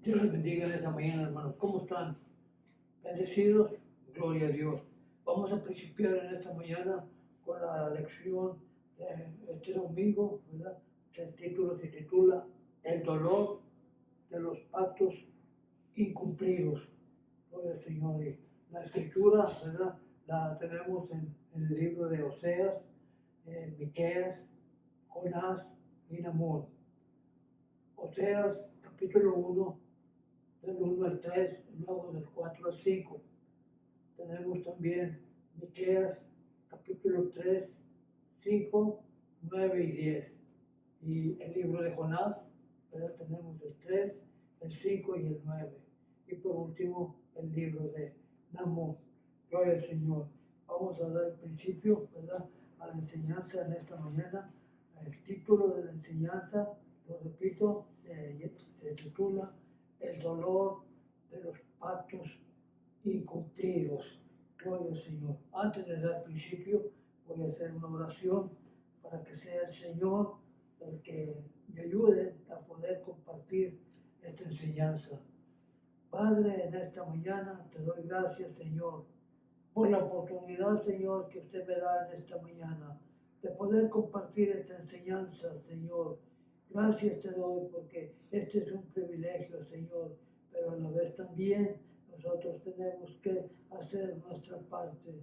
Dios les bendiga en esta mañana, hermanos. ¿Cómo están? Bendecidos, gloria a Dios. Vamos a principiar en esta mañana con la lección de este domingo, ¿verdad? El título se titula El dolor de los pactos incumplidos. Gloria al Señor. Y la escritura, ¿verdad? La tenemos en el libro de Oseas, Miqueas, Jonás y Namón. Oseas, capítulo 1, del 1 al 3, luego del 4 al 5. Tenemos también Miqueas, capítulo 3, 5, 9 y 10. Y el libro de Jonás, ¿verdad? Tenemos el 3, el 5 y el 9. Y por último, el libro de Namón. Gloria al Señor. Vamos a dar el principio, ¿verdad?, a la enseñanza en esta mañana. El título de la enseñanza, lo repito, se titula El dolor de los pactos incumplidos. Gloria al Señor. Antes de dar principio, voy a hacer una oración para que sea el Señor el que me ayude a poder compartir esta enseñanza. Padre, en esta mañana te doy gracias, Señor, por la oportunidad, Señor, que usted me da en esta mañana de poder compartir esta enseñanza, Señor. Gracias te doy porque este es un privilegio, Señor, pero a la vez también nosotros tenemos que hacer nuestra parte.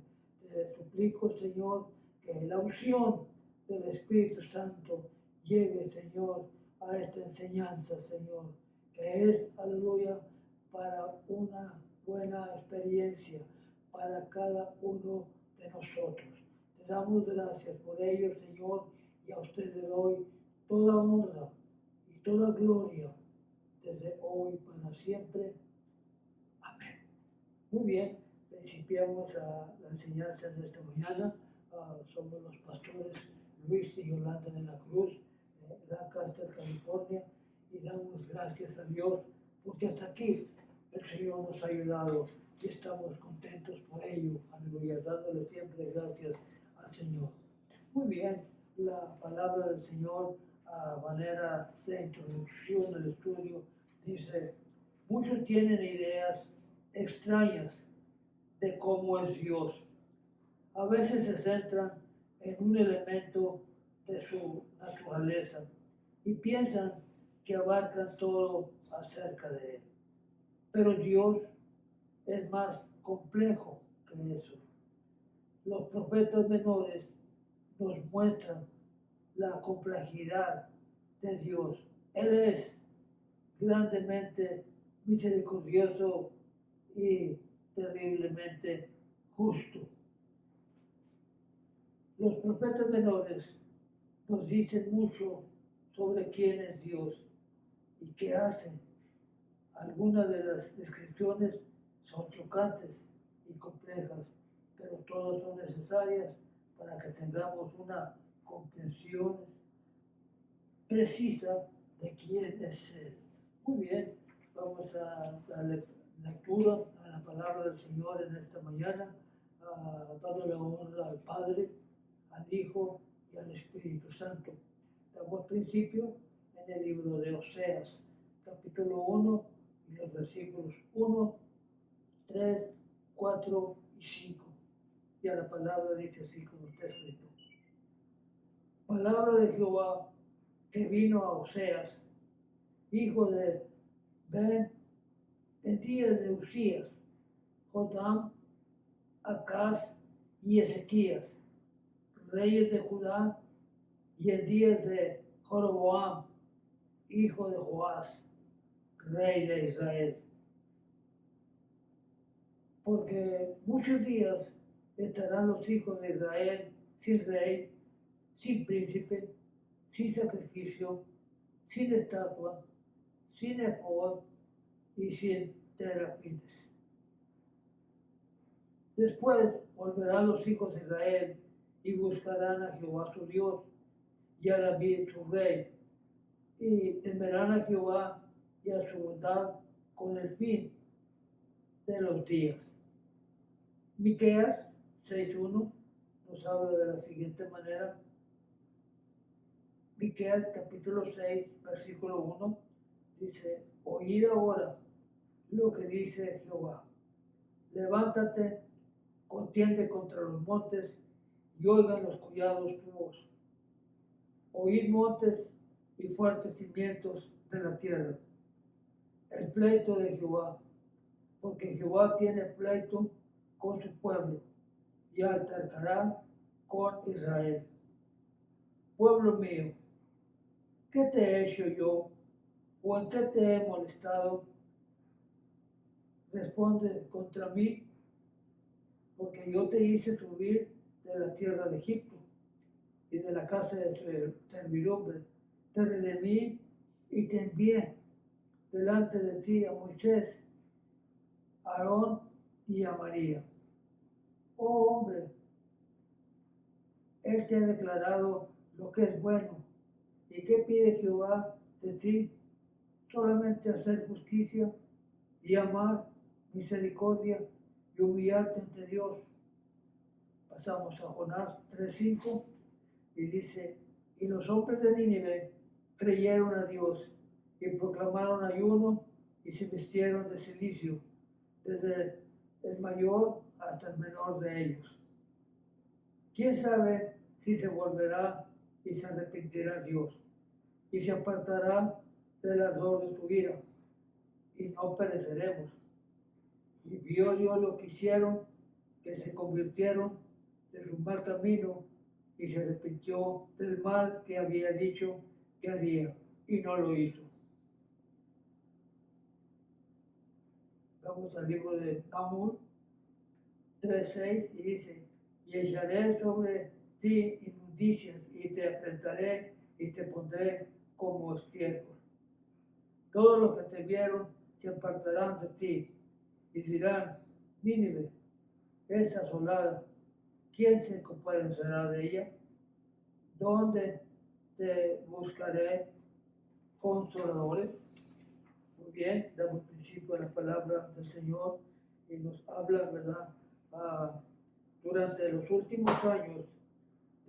Te suplico, Señor, que la unción del Espíritu Santo llegue, Señor, a esta enseñanza, Señor, que es, aleluya, para una buena experiencia para cada uno de nosotros. Te damos gracias por ello, Señor, y a usted le doy toda honra y toda gloria desde hoy para siempre. Amén. Muy bien, principiamos la enseñanza de esta mañana. Somos los pastores Luis y Yolanda de la Cruz, Lancaster, California, y damos gracias a Dios porque hasta aquí el Señor nos ha ayudado y estamos contentos por ello. Aleluya, dándole siempre gracias al Señor. Muy bien, la palabra del Señor a manera de introducción al estudio dice: muchos tienen ideas extrañas de cómo es Dios. A veces se centran en un elemento de su naturaleza y piensan que abarcan todo acerca de Él. Pero Dios es más complejo que eso. Los profetas menores nos muestran la complejidad de Dios. Él es grandemente misericordioso y terriblemente justo. Los profetas menores nos dicen mucho sobre quién es Dios y qué hace. Algunas de las descripciones son chocantes y complejas, pero todas son necesarias para que tengamos una comprensión precisa de quién es Él. Muy bien, vamos a darle lectura a la palabra del Señor en esta mañana, dándole honra al Padre, al Hijo y al Espíritu Santo. Damos principio en el libro de Oseas, capítulo 1, y los versículos 1, 3, 4 y 5. Y a la palabra dice así como está escrito. Palabra de Jehová que vino a Oseas, hijo de Ben, en días de Usías, Jotam, Acaz y Ezequías, reyes de Judá, y en días de Jeroboam, hijo de Joás, rey de Israel. Porque muchos días estarán los hijos de Israel sin rey, sin príncipe, sin sacrificio, sin estatua, sin efod y sin terafines. Después volverán los hijos de Israel y buscarán a Jehová su Dios y a David su rey, y temerán a Jehová y a su bondad con el fin de los días. Miqueas 6:1 nos habla de la siguiente manera. Miqueas capítulo 6, versículo 1 dice: Oíd ahora lo que dice Jehová. Levántate, contiende contra los montes, y oigan los collados tu voz. Oíd montes y fuertes cimientos de la tierra, el pleito de Jehová, porque Jehová tiene pleito con su pueblo y altercará con Israel. Pueblo mío, ¿qué te he hecho yo? ¿O en qué te he molestado? Responde contra mí, porque yo te hice subir de la tierra de Egipto y de la casa de servidumbre. Te redimí y te envié delante de ti a Moisés, a Aarón y a María. Oh hombre, él te ha declarado lo que es bueno. ¿Y qué pide Jehová de ti? Solamente hacer justicia y amar misericordia y humillarte ante Dios. Pasamos a Jonás 3:5 y dice, y los hombres de Nínive creyeron a Dios y proclamaron ayuno y se vistieron de cilicio, desde el mayor hasta el menor de ellos. ¿Quién sabe si se volverá y se arrepentirá Dios y se apartará del ardor de su ira y no pereceremos? Y vio Dios lo que hicieron, que se convirtieron de su mal camino y se arrepintió del mal que había dicho que haría y no lo hizo. Vamos al libro de Nahum 3:6 y dice, y echaré sobre ti inmundicias y te afrentaré y te pondré como estiércol. Todos los que te vieron se apartarán de ti y dirán, Nínive es asolada, ¿quién se compadecerá de ella? ¿Dónde te buscaré consoladores? Muy bien, damos principio a la palabra del Señor y nos habla, ¿verdad? Durante los últimos años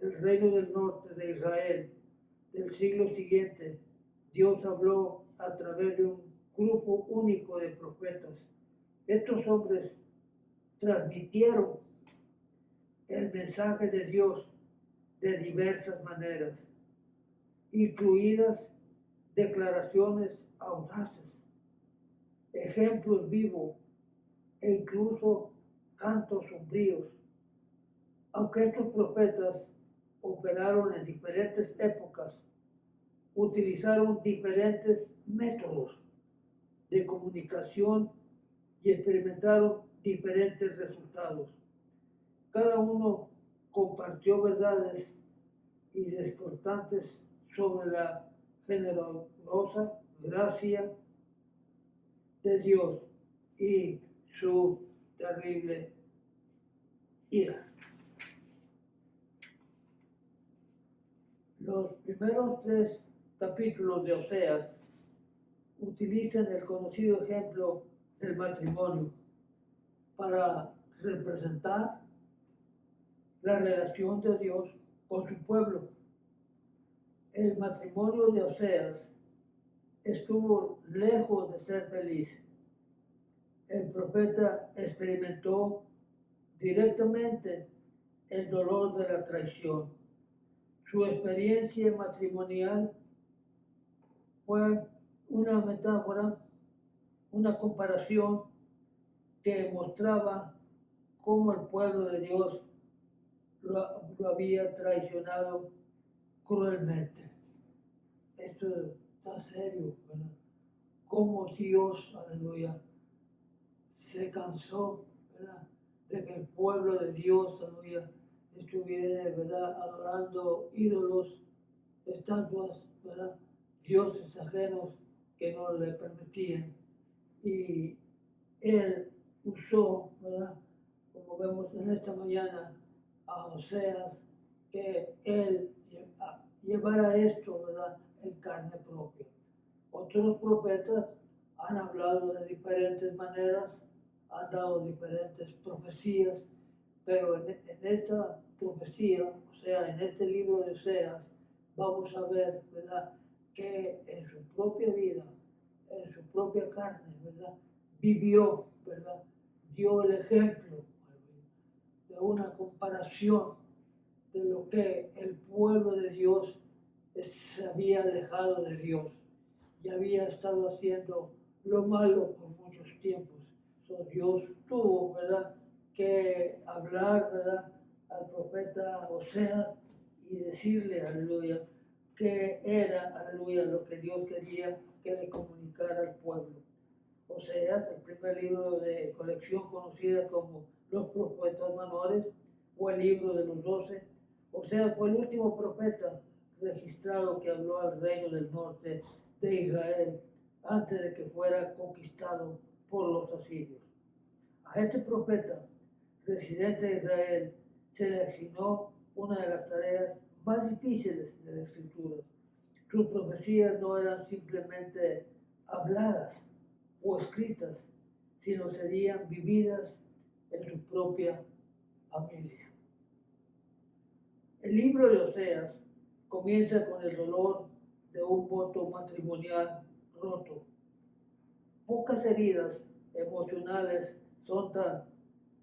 del reino del norte de Israel, del siglo siguiente, Dios habló a través de un grupo único de profetas. Estos hombres transmitieron el mensaje de Dios de diversas maneras, incluidas declaraciones audaces, ejemplos vivos e incluso cantos sombríos. Aunque estos profetas operaron en diferentes épocas, utilizaron diferentes métodos de comunicación y experimentaron diferentes resultados. Cada uno compartió verdades y descortantes sobre la generosa gracia de Dios y su terrible ira. Los primeros 3 capítulos de Oseas utilizan el conocido ejemplo del matrimonio para representar la relación de Dios con su pueblo. El matrimonio de Oseas estuvo lejos de ser feliz. El profeta experimentó directamente el dolor de la traición. Su experiencia matrimonial fue una metáfora, una comparación que mostraba cómo el pueblo de Dios lo había traicionado cruelmente. Esto está serio, ¿verdad? Cómo Dios, aleluya, se cansó, ¿verdad?, de que el pueblo de Dios, aleluya, estuviera, ¿verdad?, adorando ídolos, estatuas, ¿verdad?, dioses ajenos que no le permitían. Y él usó, ¿verdad?, como vemos en esta mañana, a Oseas, que él llevara esto, ¿verdad?, en carne propia. Otros profetas han hablado de diferentes maneras, han dado diferentes profecías, pero en esta profecía, o sea, en este libro de Oseas, vamos a ver, ¿verdad?, que en su propia vida en su propia carne, ¿verdad? Vivió, ¿verdad? Dio el ejemplo de una comparación de lo que el pueblo de Dios se había alejado de Dios y había estado haciendo lo malo por muchos tiempos. So, Dios tuvo, ¿verdad?, que hablar, ¿verdad?, al profeta Oseas y decirle, aleluya, que era, aleluya, lo que Dios quería que le comunicara al pueblo. Oseas, el primer libro de colección conocida como Los Profetas Menores, o el libro de los 12. Oseas fue el último profeta registrado que habló al reino del norte de Israel antes de que fuera conquistado por los asirios. A este profeta, residente de Israel, se le asignó una de las tareas más difíciles de la Escritura. Sus profecías no eran simplemente habladas o escritas, sino serían vividas en su propia familia. El libro de Oseas comienza con el dolor de un voto matrimonial roto. Pocas heridas emocionales son tan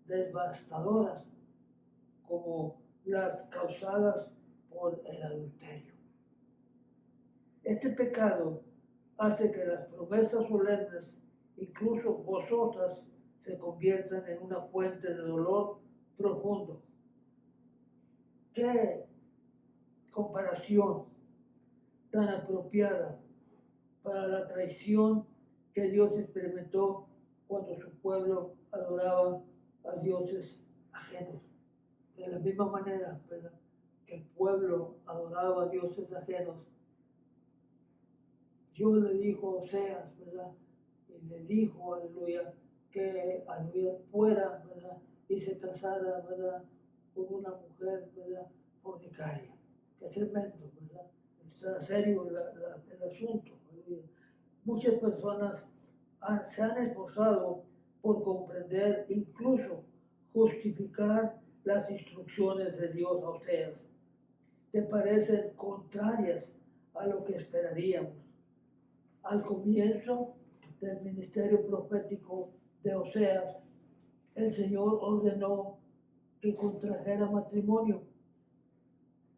devastadoras como las causadas por el adulterio. Este pecado hace que las promesas solemnes, incluso gozosas, se conviertan en una fuente de dolor profundo. ¿Qué comparación tan apropiada para la traición que Dios experimentó cuando su pueblo adoraba a dioses ajenos? De la misma manera, ¿verdad?, que el pueblo adoraba a dioses ajenos, Dios le dijo a Oseas, ¿verdad?, y le dijo, aleluya, que aleluya fuera, ¿verdad?, y se casara, ¿verdad?, con una mujer, ¿verdad?, fornicaria. Qué tremendo, ¿verdad? Está serio el asunto, aleluya. Muchas personas se han esforzado por comprender, incluso justificar las instrucciones de Dios a Oseas, que parecen contrarias a lo que esperaríamos. Al comienzo del ministerio profético de Oseas, el Señor ordenó que contrajera matrimonio.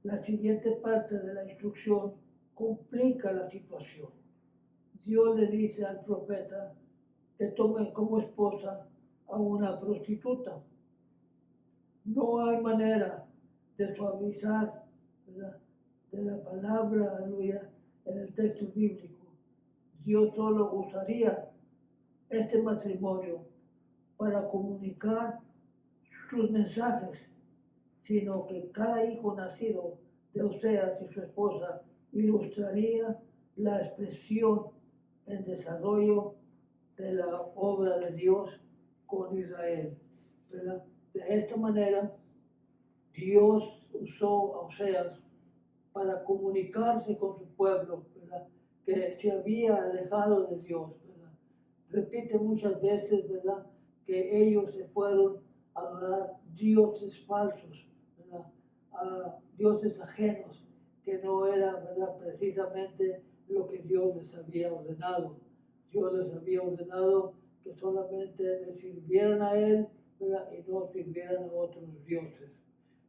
La siguiente parte de la instrucción complica la situación. Dios le dice al profeta que tome como esposa a una prostituta. No hay manera de suavizar, ¿verdad?, de la palabra, aleluya, en el texto bíblico. Dios solo usaría este matrimonio para comunicar sus mensajes, sino que cada hijo nacido de Oseas y su esposa ilustraría la expresión en desarrollo de la obra de Dios con Israel, ¿verdad? De esta manera, Dios usó a Oseas para comunicarse con su pueblo, ¿verdad?, que se había alejado de Dios, ¿verdad? Repite muchas veces, ¿verdad?, que ellos se fueron a adorar dioses falsos, ¿verdad?, a dioses ajenos, que no era, ¿verdad?, precisamente lo que Dios les había ordenado. Dios les había ordenado que solamente le sirvieran a Él, ¿verdad?, y no sirvieran a otros dioses.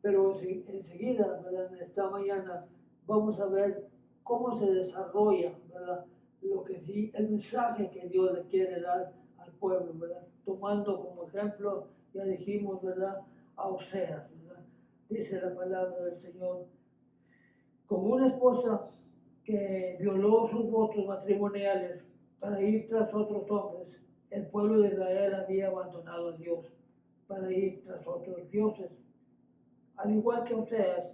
Pero enseguida, ¿verdad?, en esta mañana vamos a ver cómo se desarrolla, ¿verdad?, lo que sí, el mensaje que Dios le quiere dar al pueblo, ¿verdad? Tomando como ejemplo, ya dijimos, ¿verdad?, a Oseas, ¿verdad? Dice la palabra del Señor, como una esposa que violó sus votos matrimoniales para ir tras otros hombres, el pueblo de Israel había abandonado a Dios para ir tras otros dioses. Al igual que Oseas,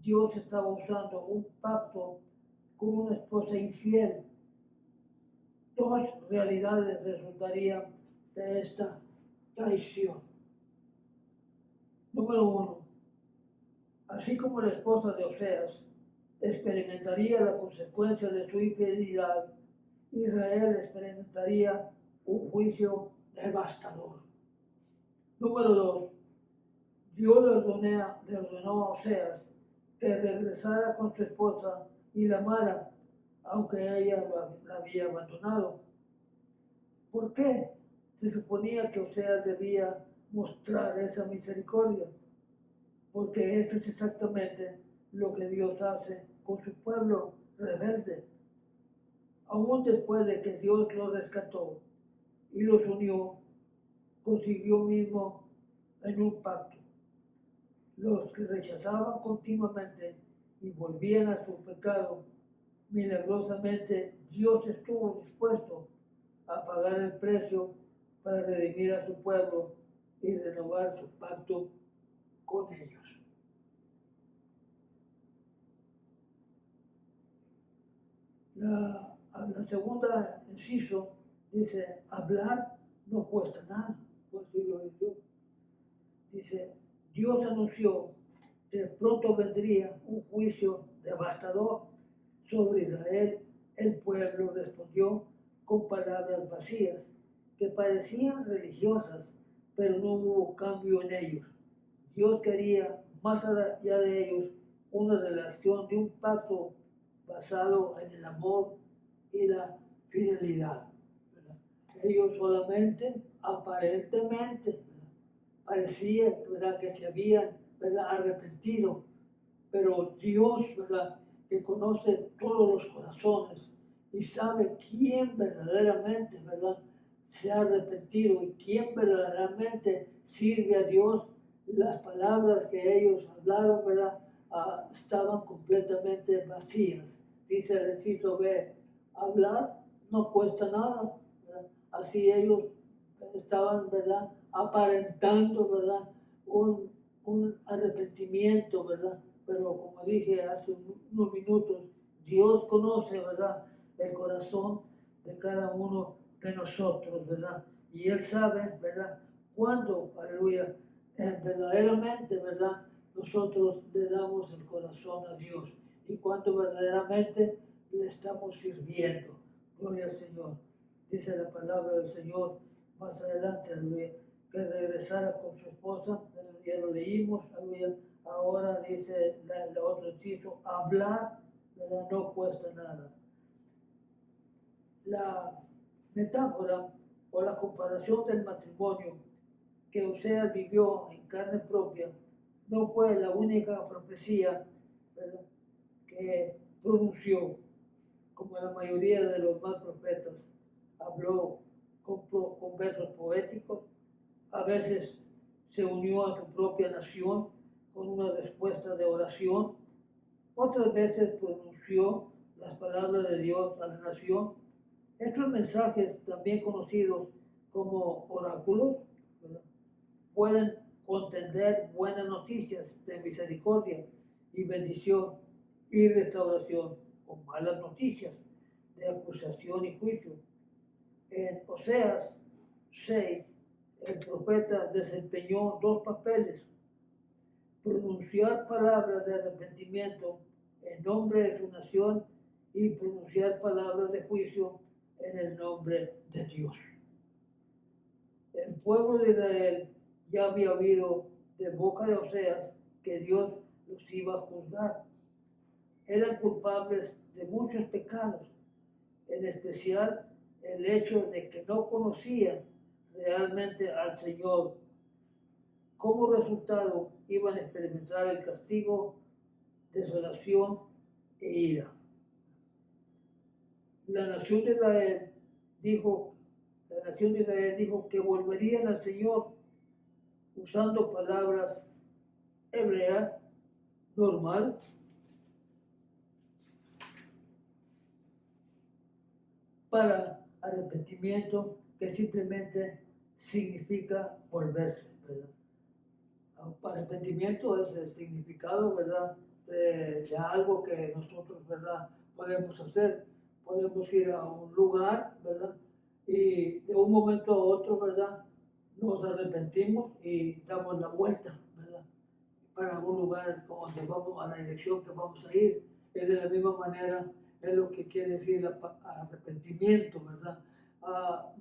Dios estaba usando un pacto con una esposa infiel. Dos realidades resultarían de esta traición. Número uno, así como la esposa de Oseas experimentaría la consecuencia de su infidelidad, Israel experimentaría un juicio devastador. Número dos, Dios le ordenó a Oseas que regresara con su esposa y la amara, aunque ella la había abandonado. ¿Por qué se suponía que Oseas debía mostrar esa misericordia? Porque eso es exactamente lo que Dios hace con su pueblo rebelde. Aún después de que Dios los rescató y los unió, consiguió mismo en un pacto. Los que rechazaban continuamente y volvían a su pecado, milagrosamente Dios estuvo dispuesto a pagar el precio para redimir a su pueblo y renovar su pacto con ellos. La segunda inciso dice, hablar no cuesta nada, por decirlo de Dios. Dice, Dios anunció que pronto vendría un juicio devastador sobre Israel. El pueblo respondió con palabras vacías que parecían religiosas, pero no hubo cambio en ellos. Dios quería, más allá de ellos, una relación de un pacto basado en el amor y la fidelidad. ¿Verdad? Ellos solamente, aparentemente, ¿verdad? Parecía, ¿verdad?, que se habían, ¿verdad?, arrepentido, pero Dios, ¿verdad?, que conoce todos los corazones y sabe quién verdaderamente, ¿verdad?, se ha arrepentido y quién verdaderamente sirve a Dios. Las palabras que ellos hablaron, ¿verdad?, estaban completamente vacías. Dice el inciso B, hablar no cuesta nada, ¿verdad? Así ellos estaban, ¿verdad?, aparentando, ¿verdad?, un arrepentimiento, ¿verdad? Pero como dije hace unos minutos, Dios conoce, ¿verdad?, el corazón de cada uno de nosotros, ¿verdad? Y Él sabe, ¿verdad?, cuándo, aleluya, verdaderamente, ¿verdad?, nosotros le damos el corazón a Dios y cuando verdaderamente le estamos sirviendo. Gloria al Señor. Dice la palabra del Señor más adelante, aleluya, que regresara con su esposa, ya lo leímos, aleluya. Ahora dice el otro inciso, hablar, ¿verdad?, no cuesta nada. La metáfora o la comparación del matrimonio que Oseas vivió en carne propia no fue la única profecía, ¿verdad?, que pronunció, como la mayoría de los más profetas. Habló con versos poéticos, a veces se unió a su propia nación con una respuesta de oración, otras veces pronunció las palabras de Dios a la nación. Estos mensajes, también conocidos como oráculos, ¿verdad?, pueden contener buenas noticias de misericordia y bendición y restauración, o malas noticias de acusación y juicio. En Oseas 6, el profeta desempeñó dos papeles: pronunciar palabras de arrepentimiento en nombre de su nación y pronunciar palabras de juicio en el nombre de Dios. El pueblo de Israel ya había oído de boca de Oseas que Dios los iba a juzgar. Eran culpables de muchos pecados, en especial el hecho de que no conocían realmente al Señor. Como resultado, iban a experimentar el castigo, desolación e ira. La nación de Israel dijo que volverían al Señor usando palabras hebreas normal para arrepentimiento, que simplemente significa volverse, ¿verdad? Arrepentimiento es el significado, ¿verdad?, de algo que nosotros, ¿verdad?, podemos hacer. Podemos ir a un lugar, ¿verdad?, y de un momento a otro, ¿verdad?, nos arrepentimos y damos la vuelta, ¿verdad?, para un lugar donde vamos, a la dirección que vamos a ir. Es de la misma manera, es lo que quiere decir arrepentimiento, ¿verdad?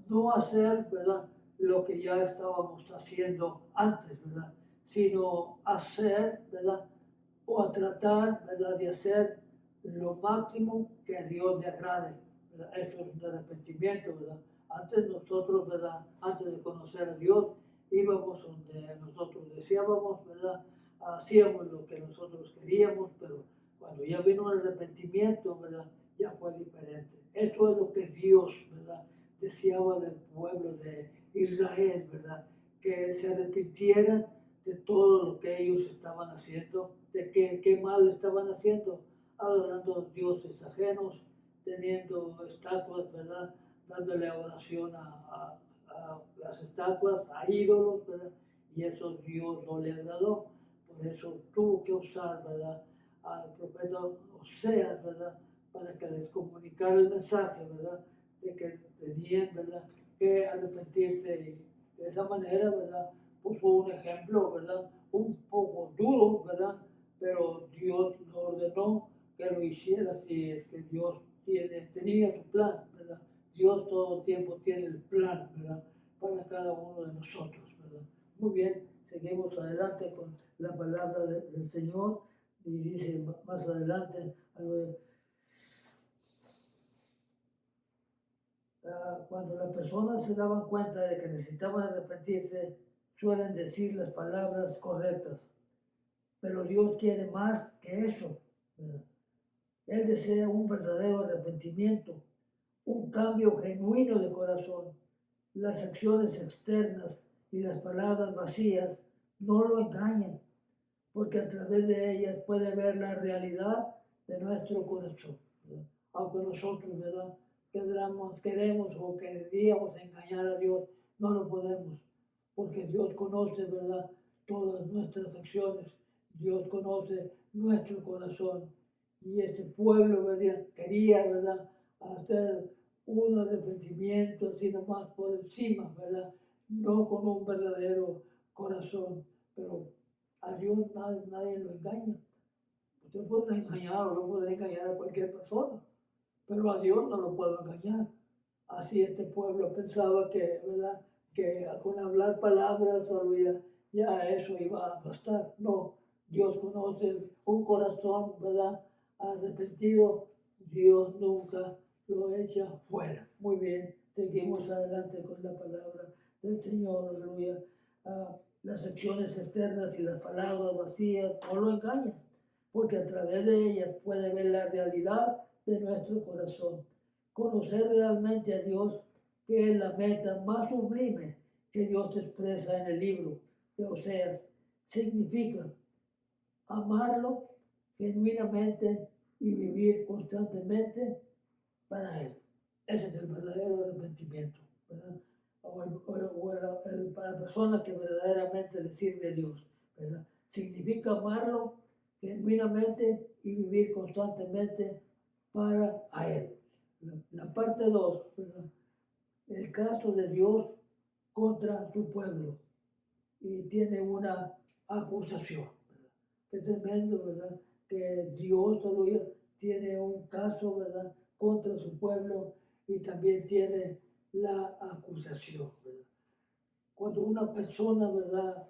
No hacer, ¿verdad?, lo que ya estábamos haciendo antes, ¿verdad?, sino hacer, ¿verdad?, o a tratar, ¿verdad?, de hacer lo máximo que a Dios le agrade, ¿verdad? Eso es un arrepentimiento, ¿verdad? Antes nosotros, ¿verdad? Antes de conocer a Dios, íbamos donde nosotros deseábamos, ¿verdad? Hacíamos lo que nosotros queríamos, pero cuando ya vino el arrepentimiento, ¿verdad? Ya fue diferente. Eso es lo que Dios, ¿verdad? Deseaba del pueblo de Israel, ¿verdad? Que se arrepintieran de todo lo que ellos estaban haciendo, de qué mal estaban haciendo, adorando dioses ajenos, teniendo estatuas, ¿verdad? Dándole oración a las estatuas, a ídolos, ¿verdad? Y eso Dios no le agradó. Por eso tuvo que usar, ¿verdad? Al profeta Oseas, ¿verdad? Para que les comunicara el mensaje, ¿verdad? De que tenían, ¿verdad? Que arrepentirse de esa manera, ¿verdad? Puso un ejemplo, ¿verdad? Un poco duro, ¿verdad? Pero Dios lo ordenó que lo hiciera si es que Dios tenía su plan, ¿verdad? Dios todo el tiempo tiene el plan, ¿verdad? Para cada uno de nosotros, ¿verdad? Muy bien, seguimos adelante con la palabra del Señor y dice más adelante, cuando las personas se daban cuenta de que necesitaban arrepentirse, suelen decir las palabras correctas, pero Dios quiere más que eso, ¿verdad? Él desea un verdadero arrepentimiento, un cambio genuino de corazón. Las acciones externas y las palabras vacías no lo engañan, porque a través de ellas puede ver la realidad de nuestro corazón, ¿verdad? Aunque nosotros, ¿verdad? Queremos o queríamos engañar a Dios, no lo podemos, porque Dios conoce, ¿verdad? Todas nuestras acciones, Dios conoce nuestro corazón. Y este pueblo, ¿verdad? Quería, ¿verdad? Hacer un arrepentimiento así nomás por encima, ¿verdad? No con un verdadero corazón, pero a Dios nadie lo engaña. Usted puede engañar o yo puedo engañar a cualquier persona, pero a Dios no lo puedo engañar. Así este pueblo pensaba que, ¿verdad? Que con hablar palabras, ya eso iba a bastar. No, Dios conoce un corazón, ¿verdad? Arrepentido, Dios nunca lo echa fuera. Muy bien, seguimos adelante con la palabra del Señor, aleluya. Las acciones externas y las palabras vacías no lo engañan, porque a través de ellas puede ver la realidad de nuestro corazón. Conocer realmente a Dios, que es la meta más sublime que Dios expresa en el libro de Oseas, significa amarlo genuinamente y vivir constantemente para Él. Ese es el verdadero arrepentimiento, ¿verdad? Para la persona que verdaderamente le sirve a Dios, ¿verdad? Significa amarlo genuinamente y vivir constantemente para a Él. La parte 2, ¿verdad? El caso de Dios contra su pueblo y tiene una acusación, ¿verdad? Qué tremendo, ¿verdad? Que Dios, aleluya, tiene un caso, ¿verdad? Contra su pueblo y también tiene la acusación, ¿verdad? Cuando una persona, ¿verdad?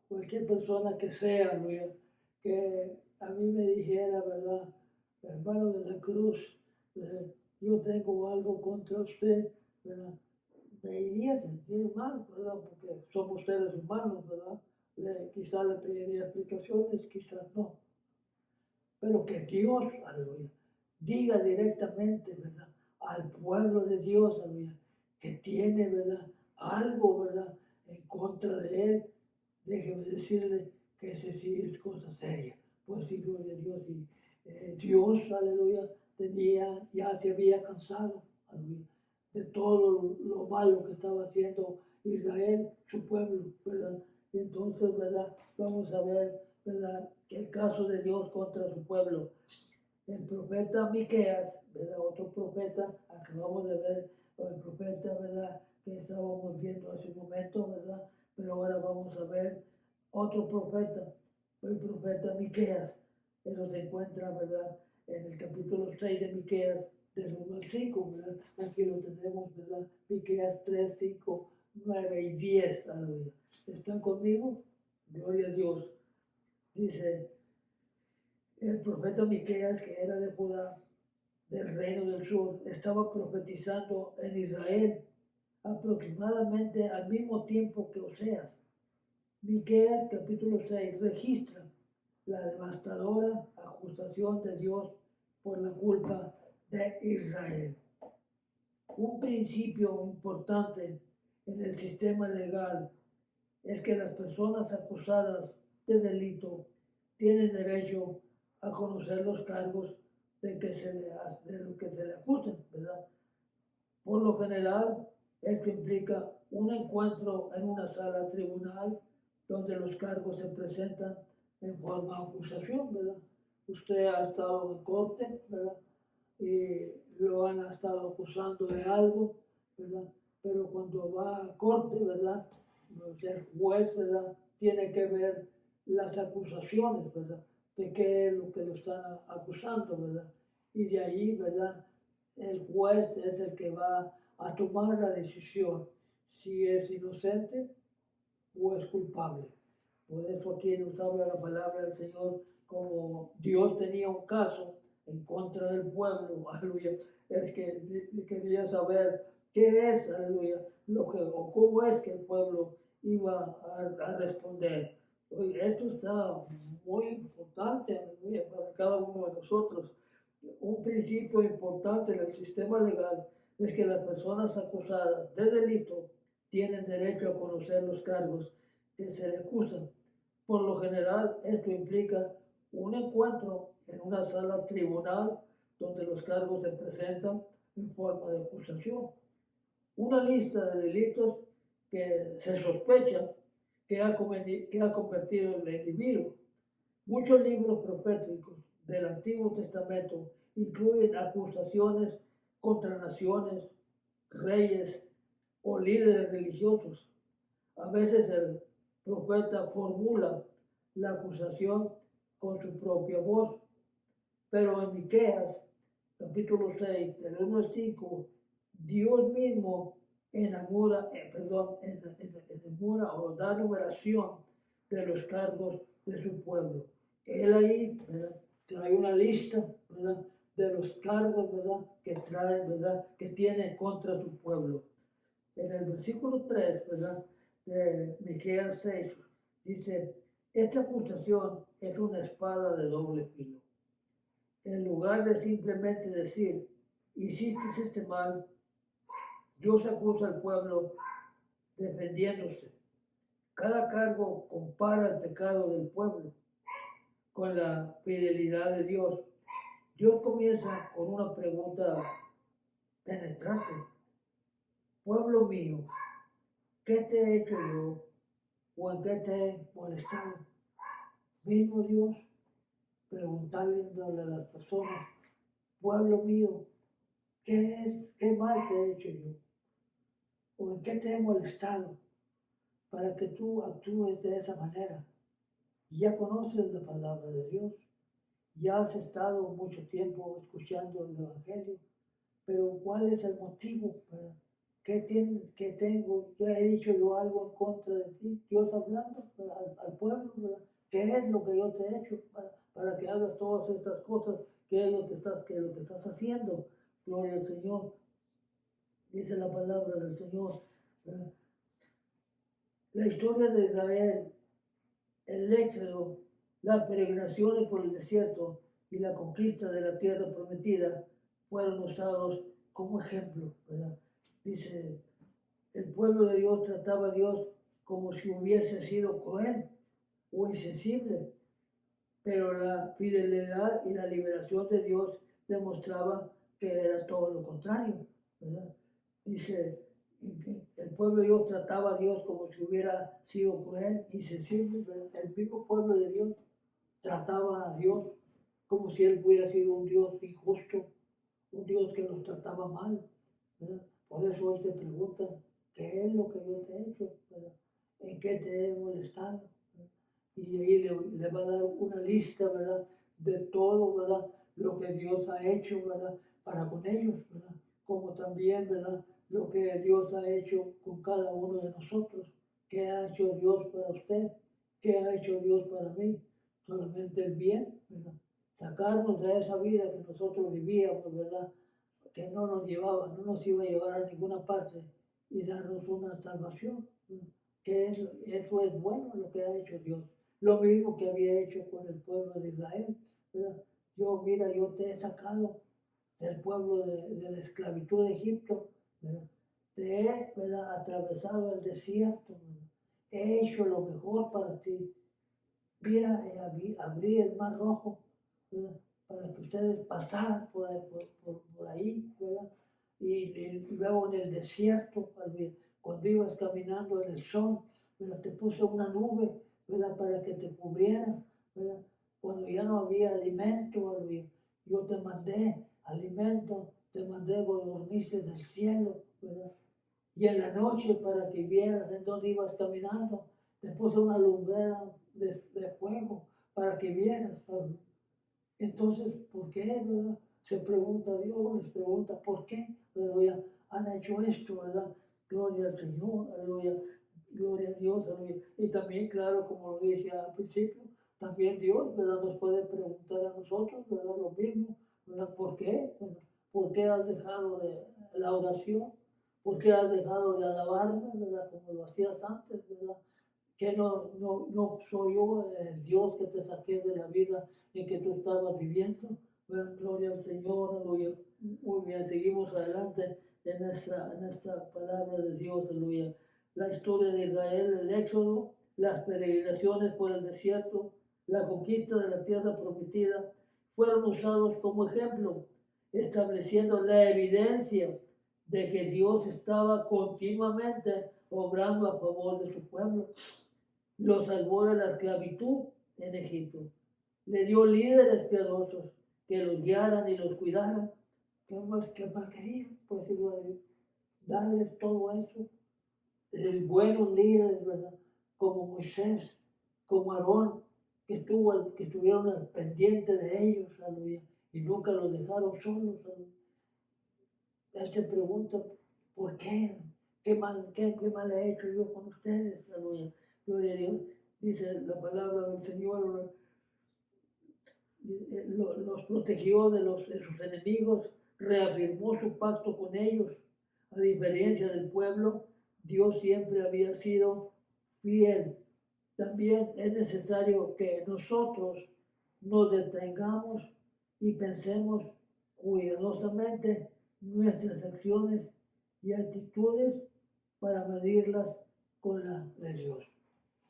Cualquier persona que sea, aleluya, que a mí me dijera, ¿verdad? Hermano de la cruz, ¿verdad? Yo tengo algo contra usted, ¿verdad? Me iría a sentir mal, ¿verdad? Porque somos seres humanos, ¿verdad? Quizás le pediría explicaciones, quizás no. Pero que Dios, aleluya, diga directamente, ¿verdad? Al pueblo de Dios, aleluya, que tiene, ¿verdad? Algo, ¿verdad? En contra de él, déjeme decirle que ese sí es cosa seria. Pues sí, gloria a Dios. Y Dios, aleluya, ya se había cansado, aleluya, de todo lo malo que estaba haciendo Israel, su pueblo, ¿verdad? Y entonces, ¿verdad? Vamos a ver, ¿verdad? Que el caso de Dios contra su pueblo. El profeta Miqueas, ¿verdad? Otro profeta, acabamos de ver el profeta, ¿verdad? Que estábamos viendo hace un momento, ¿verdad? Pero ahora vamos a ver otro profeta, el profeta Miqueas. Eso se encuentra, ¿verdad? En el capítulo 6 de Miqueas, del 1 al 5, ¿verdad? Aquí lo tenemos, ¿verdad? Miqueas 3, 5, 9 y 10, aleluya. ¿Están conmigo? Gloria a Dios. Dice el profeta Miqueas, que era de Judá, del reino del sur, estaba profetizando en Israel aproximadamente al mismo tiempo que Oseas. Miqueas capítulo 6 registra la devastadora acusación de Dios por la culpa de Israel. Un principio importante en el sistema legal es que las personas acusadas de delito tienen derecho a conocer los cargos de lo que se le acusan, ¿verdad? Por lo general, esto implica un encuentro en una sala tribunal donde los cargos se presentan en forma de acusación, ¿verdad? Usted ha estado en corte, ¿verdad? Y lo han estado acusando de algo, ¿verdad? Pero cuando va a corte, ¿verdad? El juez, ¿verdad? Tiene que ver las acusaciones, ¿verdad? De qué es lo que lo están acusando, ¿verdad? Y de ahí, ¿verdad? El juez es el que va a tomar la decisión si es inocente o es culpable. Por eso aquí nos habla la palabra del Señor como Dios tenía un caso en contra del pueblo, aleluya, es que quería saber qué es, aleluya, o cómo es que el pueblo iba a responder. Oye, esto está muy importante, aleluya, para cada uno de nosotros. Un principio importante en el sistema legal es que las personas acusadas de delito tienen derecho a conocer los cargos que se le acusan. Por lo general, esto implica un encuentro en una sala tribunal donde los cargos se presentan en forma de acusación. Una lista de delitos que se sospecha que ha convertido en el individuo. Muchos libros proféticos del Antiguo Testamento incluyen acusaciones contra naciones, reyes o líderes religiosos. A veces el profeta formula la acusación con su propia voz, pero en Miqueas, capítulo 6, del 1 al 5, Dios mismo enamora o da numeración de los cargos de su pueblo. Él ahí, ¿verdad? Trae una lista, ¿verdad? De los cargos, ¿verdad? Que trae, ¿verdad? Que tiene contra su pueblo. En el versículo 3, ¿verdad? De Miqueas 6, dice, esta acusación es una espada de doble filo. En lugar de simplemente decir, hiciste mal, Dios acusa al pueblo defendiéndose. Cada cargo compara el pecado del pueblo con la fidelidad de Dios. Dios comienza con una pregunta penetrante. Pueblo mío, ¿qué te he hecho yo o en qué te he molestado? Mismo Dios preguntarle a las personas, pueblo mío, ¿qué mal te he hecho yo? ¿O en qué te he molestado para que tú actúes de esa manera? Ya conoces la palabra de Dios, ya has estado mucho tiempo escuchando el Evangelio, pero ¿cuál es el motivo? ¿Qué tengo? ¿Ya he dicho yo algo en contra de ti? Dios hablando al pueblo, ¿verdad? ¿Qué es lo que yo te he hecho para que hagas todas estas cosas? ¿Qué es lo que estás haciendo? Gloria al Señor. Dice la palabra del Señor, ¿verdad? La historia de Israel, el éxodo, las peregrinaciones por el desierto y la conquista de la tierra prometida fueron usados como ejemplo, ¿verdad? Dice, el pueblo de Dios trataba a Dios como si hubiese sido cruel o insensible, pero la fidelidad y la liberación de Dios demostraba que era todo lo contrario, ¿verdad? Dice, el pueblo de Dios trataba a Dios como si hubiera sido cruel, insensible, ¿verdad? El mismo pueblo de Dios trataba a Dios como si Él hubiera sido un Dios injusto, un Dios que los trataba mal, ¿verdad? Por eso Él te pregunta, ¿qué es lo que yo te he hecho? ¿Verdad? ¿En qué te he molestado? ¿Verdad? Y ahí le va a dar una lista, ¿verdad? De todo, ¿verdad? Lo que Dios ha hecho, ¿verdad? Para con ellos, ¿verdad? Como también, ¿verdad? Lo que Dios ha hecho con cada uno de nosotros. ¿Qué ha hecho Dios para usted? ¿Qué ha hecho Dios para mí? Solamente el bien, ¿verdad? Sacarnos de esa vida que nosotros vivíamos, ¿verdad? Que no nos llevaba, no nos iba a llevar a ninguna parte y darnos una salvación, que eso es bueno lo que ha hecho Dios. Lo mismo que había hecho con el pueblo de Israel, ¿verdad? Mira, yo te he sacado del pueblo de la esclavitud de Egipto, ¿verdad? Te he, ¿verdad?, atravesado el desierto, ¿verdad? He hecho lo mejor para ti. Mira, abrí el mar rojo, ¿verdad?, para que ustedes pasaran por ahí, ¿verdad? Y luego en el desierto, cuando ibas caminando en el sol, ¿verdad?, te puse una nube, ¿verdad?, para que te cubriera, ¿verdad? Cuando ya no había alimento, ¿verdad?, yo te mandé alimento, te mandé codornices del cielo, ¿verdad? Y en la noche, para que vieras en dónde ibas caminando, te puse una lumbrera de fuego para que vieras, ¿verdad? Entonces, ¿por qué, verdad? Se pregunta Dios, les pregunta, ¿por qué? Aleluya, han hecho esto, ¿verdad? Gloria al Señor, aleluya, gloria a Dios, aleluya. Y también, claro, como lo dije al principio, también Dios, ¿verdad?, nos puede preguntar a nosotros, ¿verdad?, lo mismo, ¿verdad? ¿Por qué? ¿Verdad? ¿Por qué has dejado de la oración? ¿Por qué has dejado de alabarme, ¿verdad?, como lo hacías antes, ¿verdad? Que no soy yo el Dios que te saqué de la vida en que tú estabas viviendo. Bueno, gloria al Señor, aleluya. Muy bien, seguimos adelante en esta palabra de Dios, aleluya. La historia de Israel, el éxodo, las peregrinaciones por el desierto, la conquista de la tierra prometida, fueron usados como ejemplo, estableciendo la evidencia de que Dios estaba continuamente obrando a favor de su pueblo. Lo salvó de la esclavitud en Egipto. Le dio líderes piadosos que los guiaran y los cuidaran. ¿Qué más quería? Pues darles todo eso. Buenos líderes, ¿verdad? Como Moisés, como Aarón, que estuvieron al pendiente de ellos, aleluya, y nunca los dejaron solos, aleluya. Él se pregunta, ¿por qué? ¿Qué mal he hecho yo con ustedes? Aleluya. Gloria a Dios. Dice la palabra del Señor, los protegió de sus enemigos, reafirmó su pacto con ellos. A diferencia del pueblo, Dios siempre había sido fiel. También es necesario que nosotros nos detengamos y pensemos cuidadosamente nuestras acciones y actitudes para medirlas con la de Dios.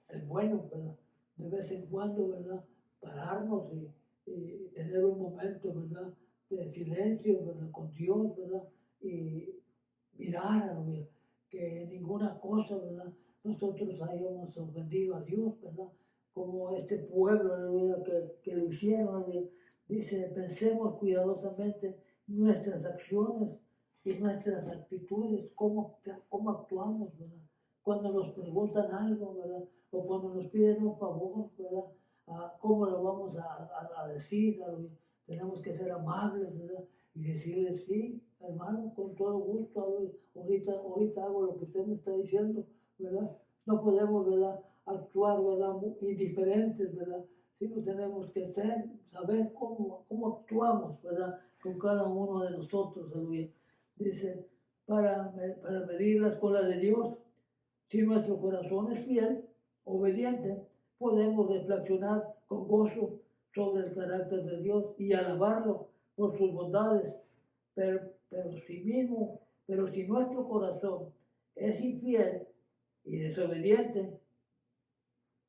Es bueno, ¿verdad?, de vez en cuando, ¿verdad?, pararnos y tener un momento, ¿verdad?, de silencio, ¿verdad?, con Dios, ¿verdad?, y mirar, aleluya, que ninguna cosa, ¿verdad?, nosotros hayamos ofendido a Dios, ¿verdad?, como este pueblo, aleluya, que lo hicieron, aleluya. Dice, pensemos cuidadosamente nuestras acciones y nuestras actitudes, cómo actuamos, ¿verdad? Cuando nos preguntan algo, ¿verdad?, o cuando nos piden un favor, ¿verdad?, ¿cómo lo vamos a decir? ¿Verdad? Tenemos que ser amables, ¿verdad?, y decirles, sí, hermano, con todo gusto, ahorita hago lo que usted me está diciendo, ¿verdad? No podemos, ¿verdad?, actuar, ¿verdad?, indiferentes, ¿verdad?, sino tenemos que saber cómo actuamos, ¿verdad?, con cada uno de nosotros, aleluya. Dice, para medirlas con la de Dios. Si nuestro corazón es fiel, obediente, podemos reflexionar con gozo sobre el carácter de Dios y alabarlo por sus bondades. Pero si nuestro corazón es infiel y desobediente,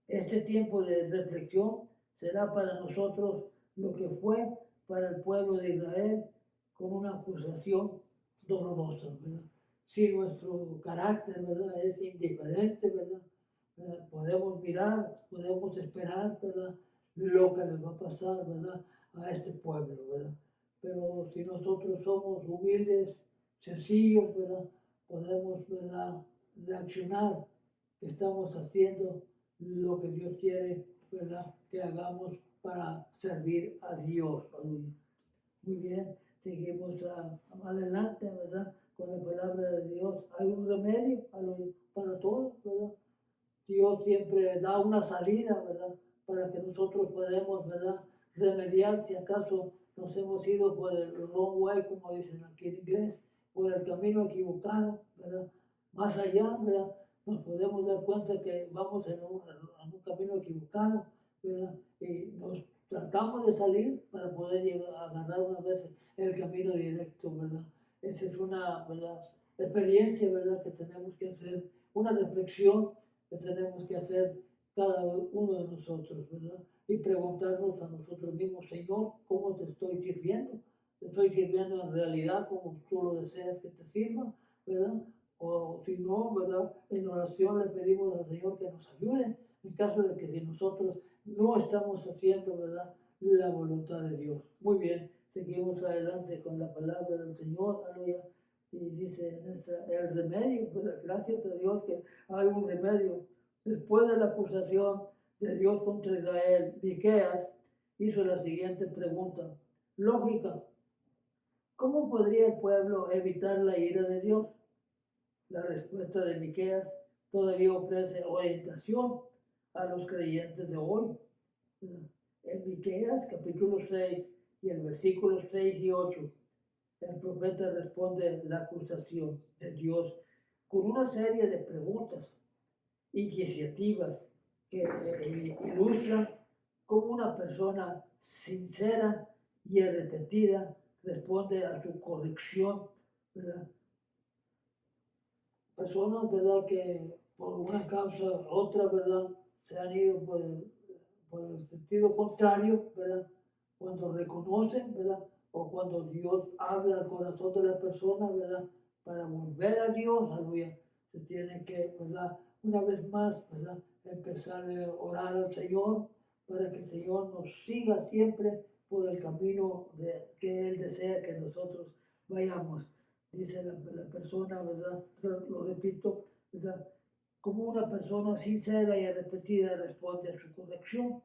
este tiempo de reflexión será para nosotros lo que fue para el pueblo de Israel con una acusación dolorosa, ¿verdad? Si nuestro carácter, ¿verdad?, es indiferente, ¿verdad?, podemos mirar, podemos esperar, ¿verdad?, lo que les va a pasar, ¿verdad?, a este pueblo, ¿verdad? Pero si nosotros somos humildes, sencillos, ¿verdad?, podemos, ¿verdad?, reaccionar que estamos haciendo lo que Dios quiere, ¿verdad?, que hagamos para servir a Dios. Muy bien, seguimos adelante, ¿verdad?, con la palabra de Dios. Hay un remedio para todo, ¿verdad? Dios siempre da una salida, ¿verdad?, para que nosotros podamos, ¿verdad?, remediar si acaso nos hemos ido por el wrong way, como dicen aquí en inglés, por el camino equivocado, ¿verdad? más allá, ¿verdad? Nos podemos dar cuenta que vamos en un camino equivocado, ¿verdad? Y nos tratamos de salir para poder llegar a agarrar una vez el camino directo, ¿verdad? Esa es una, ¿verdad? Experiencia, ¿verdad? Que tenemos que hacer, una reflexión que tenemos que hacer cada uno de nosotros, ¿verdad? Y preguntarnos a nosotros mismos, Señor, ¿cómo te estoy sirviendo? ¿Te estoy sirviendo en realidad como tú lo deseas que te sirva? ¿Verdad? O si no, ¿verdad? En oración le pedimos al Señor que nos ayude en caso de que si nosotros no estamos haciendo, ¿verdad? La voluntad de Dios. Muy bien, seguimos adelante con la palabra del Señor, aleluya. Y dice el remedio, pues gracias a Dios que hay un remedio. Después de la acusación de Dios contra Israel, Miqueas hizo la siguiente pregunta, lógica, ¿cómo podría el pueblo evitar la ira de Dios? La respuesta de Miqueas todavía ofrece orientación a los creyentes de hoy. En Miqueas capítulo 6 y el versículo 6 y 8, el profeta responde la acusación de Dios con una serie de preguntas inquisitivas que ilustran cómo una persona sincera y arrepentida responde a su corrección, ¿verdad? Personas, ¿verdad? Que por una causa u otra, ¿verdad? Se han ido por el sentido contrario, ¿verdad? Cuando reconocen, ¿verdad? O cuando Dios habla al corazón de la persona, ¿verdad? Para volver a Dios, aleluya, se tiene que, ¿verdad? Una vez más, ¿verdad? Empezar a orar al Señor para que el Señor nos siga siempre por el camino que Él desea que nosotros vayamos. Dice la persona, ¿verdad? Lo repito, ¿verdad? Como una persona sincera y arrepentida responde a su corrección.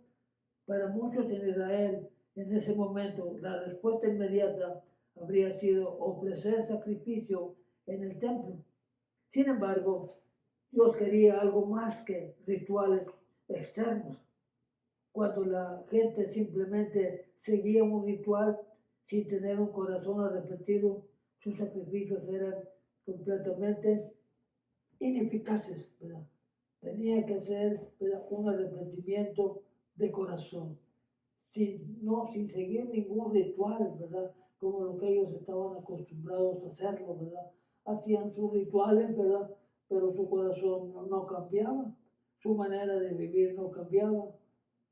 Para muchos en Israel, en ese momento, la respuesta inmediata habría sido ofrecer sacrificio en el templo. Sin embargo, Dios quería algo más que rituales externos. Cuando la gente simplemente seguía un ritual sin tener un corazón arrepentido, sus sacrificios eran completamente ineficaces, ¿verdad? Tenía que ser, ¿verdad? Un arrepentimiento de corazón, sin seguir ningún ritual, ¿verdad? Como lo que ellos estaban acostumbrados a hacerlo, ¿verdad? Hacían sus rituales, ¿verdad? Pero su corazón no cambiaba, su manera de vivir no cambiaba,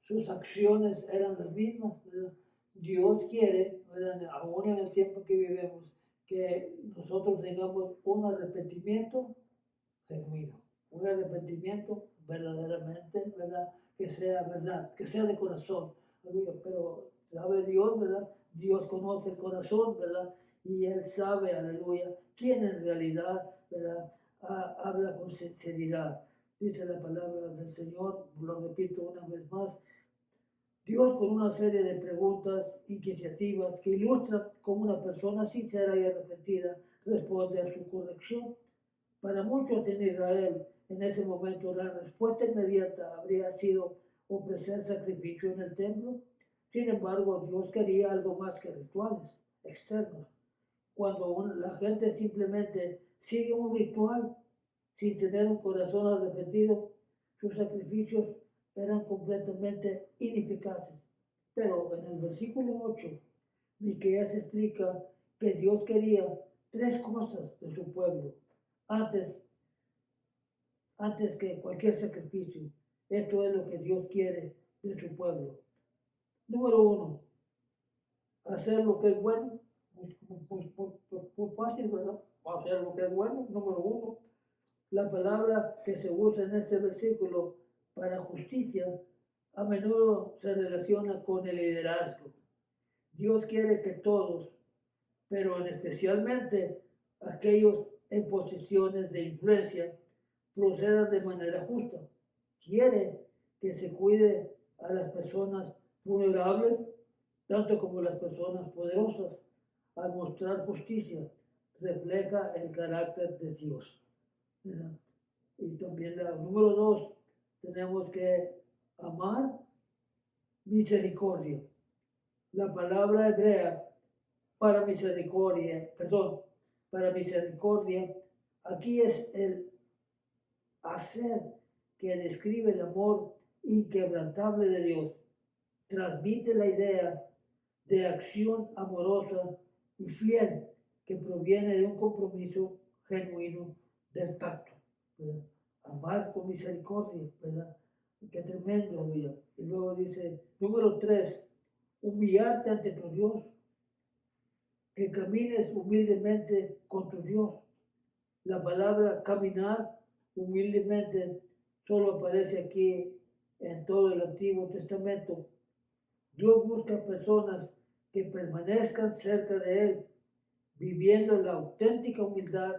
sus acciones eran las mismas, ¿verdad? Dios quiere, ¿verdad? Aún en el tiempo que vivimos, que nosotros tengamos un arrepentimiento genuino, un arrepentimiento verdaderamente, ¿verdad? Que sea de corazón, pero sabe Dios, ¿verdad? Dios conoce el corazón, ¿verdad? Y Él sabe, aleluya, quién en realidad, ¿verdad? Habla con sinceridad. Dice la palabra del Señor, lo repito una vez más, Dios con una serie de preguntas inquisitivas que ilustran cómo una persona sincera y arrepentida responde a su corrección. Para muchos en Israel, en ese momento, la respuesta inmediata habría sido ofrecer sacrificio en el templo. Sin embargo, Dios quería algo más que rituales externos. Cuando la gente simplemente sigue un ritual sin tener un corazón arrepentido, sus sacrificios eran completamente ineficaces. Pero en el versículo 8, Miqueas explica que Dios quería tres cosas de su pueblo antes, antes que cualquier sacrificio. Esto es lo que Dios quiere de su pueblo. Número uno, hacer lo que es bueno. Muy fácil, ¿verdad? Hacer lo que es bueno, número uno. La palabra que se usa en este versículo para justicia a menudo se relaciona con el liderazgo. Dios quiere que todos, pero especialmente aquellos en posiciones de influencia, procedan de manera justa. Quiere que se cuide a las personas vulnerables, tanto como las personas poderosas. Al mostrar justicia, refleja el carácter de Dios, ¿verdad? Y también la número dos, tenemos que amar misericordia. La palabra hebrea para misericordia, aquí es el hacer que describe el amor inquebrantable de Dios. Transmite la idea de acción amorosa y fiel que proviene de un compromiso genuino del pacto, ¿verdad? Amar con misericordia, ¿verdad? Qué tremendo, aleluya. Y luego dice, número 3, humillarte ante tu Dios, que camines humildemente con tu Dios. La palabra caminar humildemente solo aparece aquí en todo el Antiguo Testamento. Dios busca personas que permanezcan cerca de Él, viviendo la auténtica humildad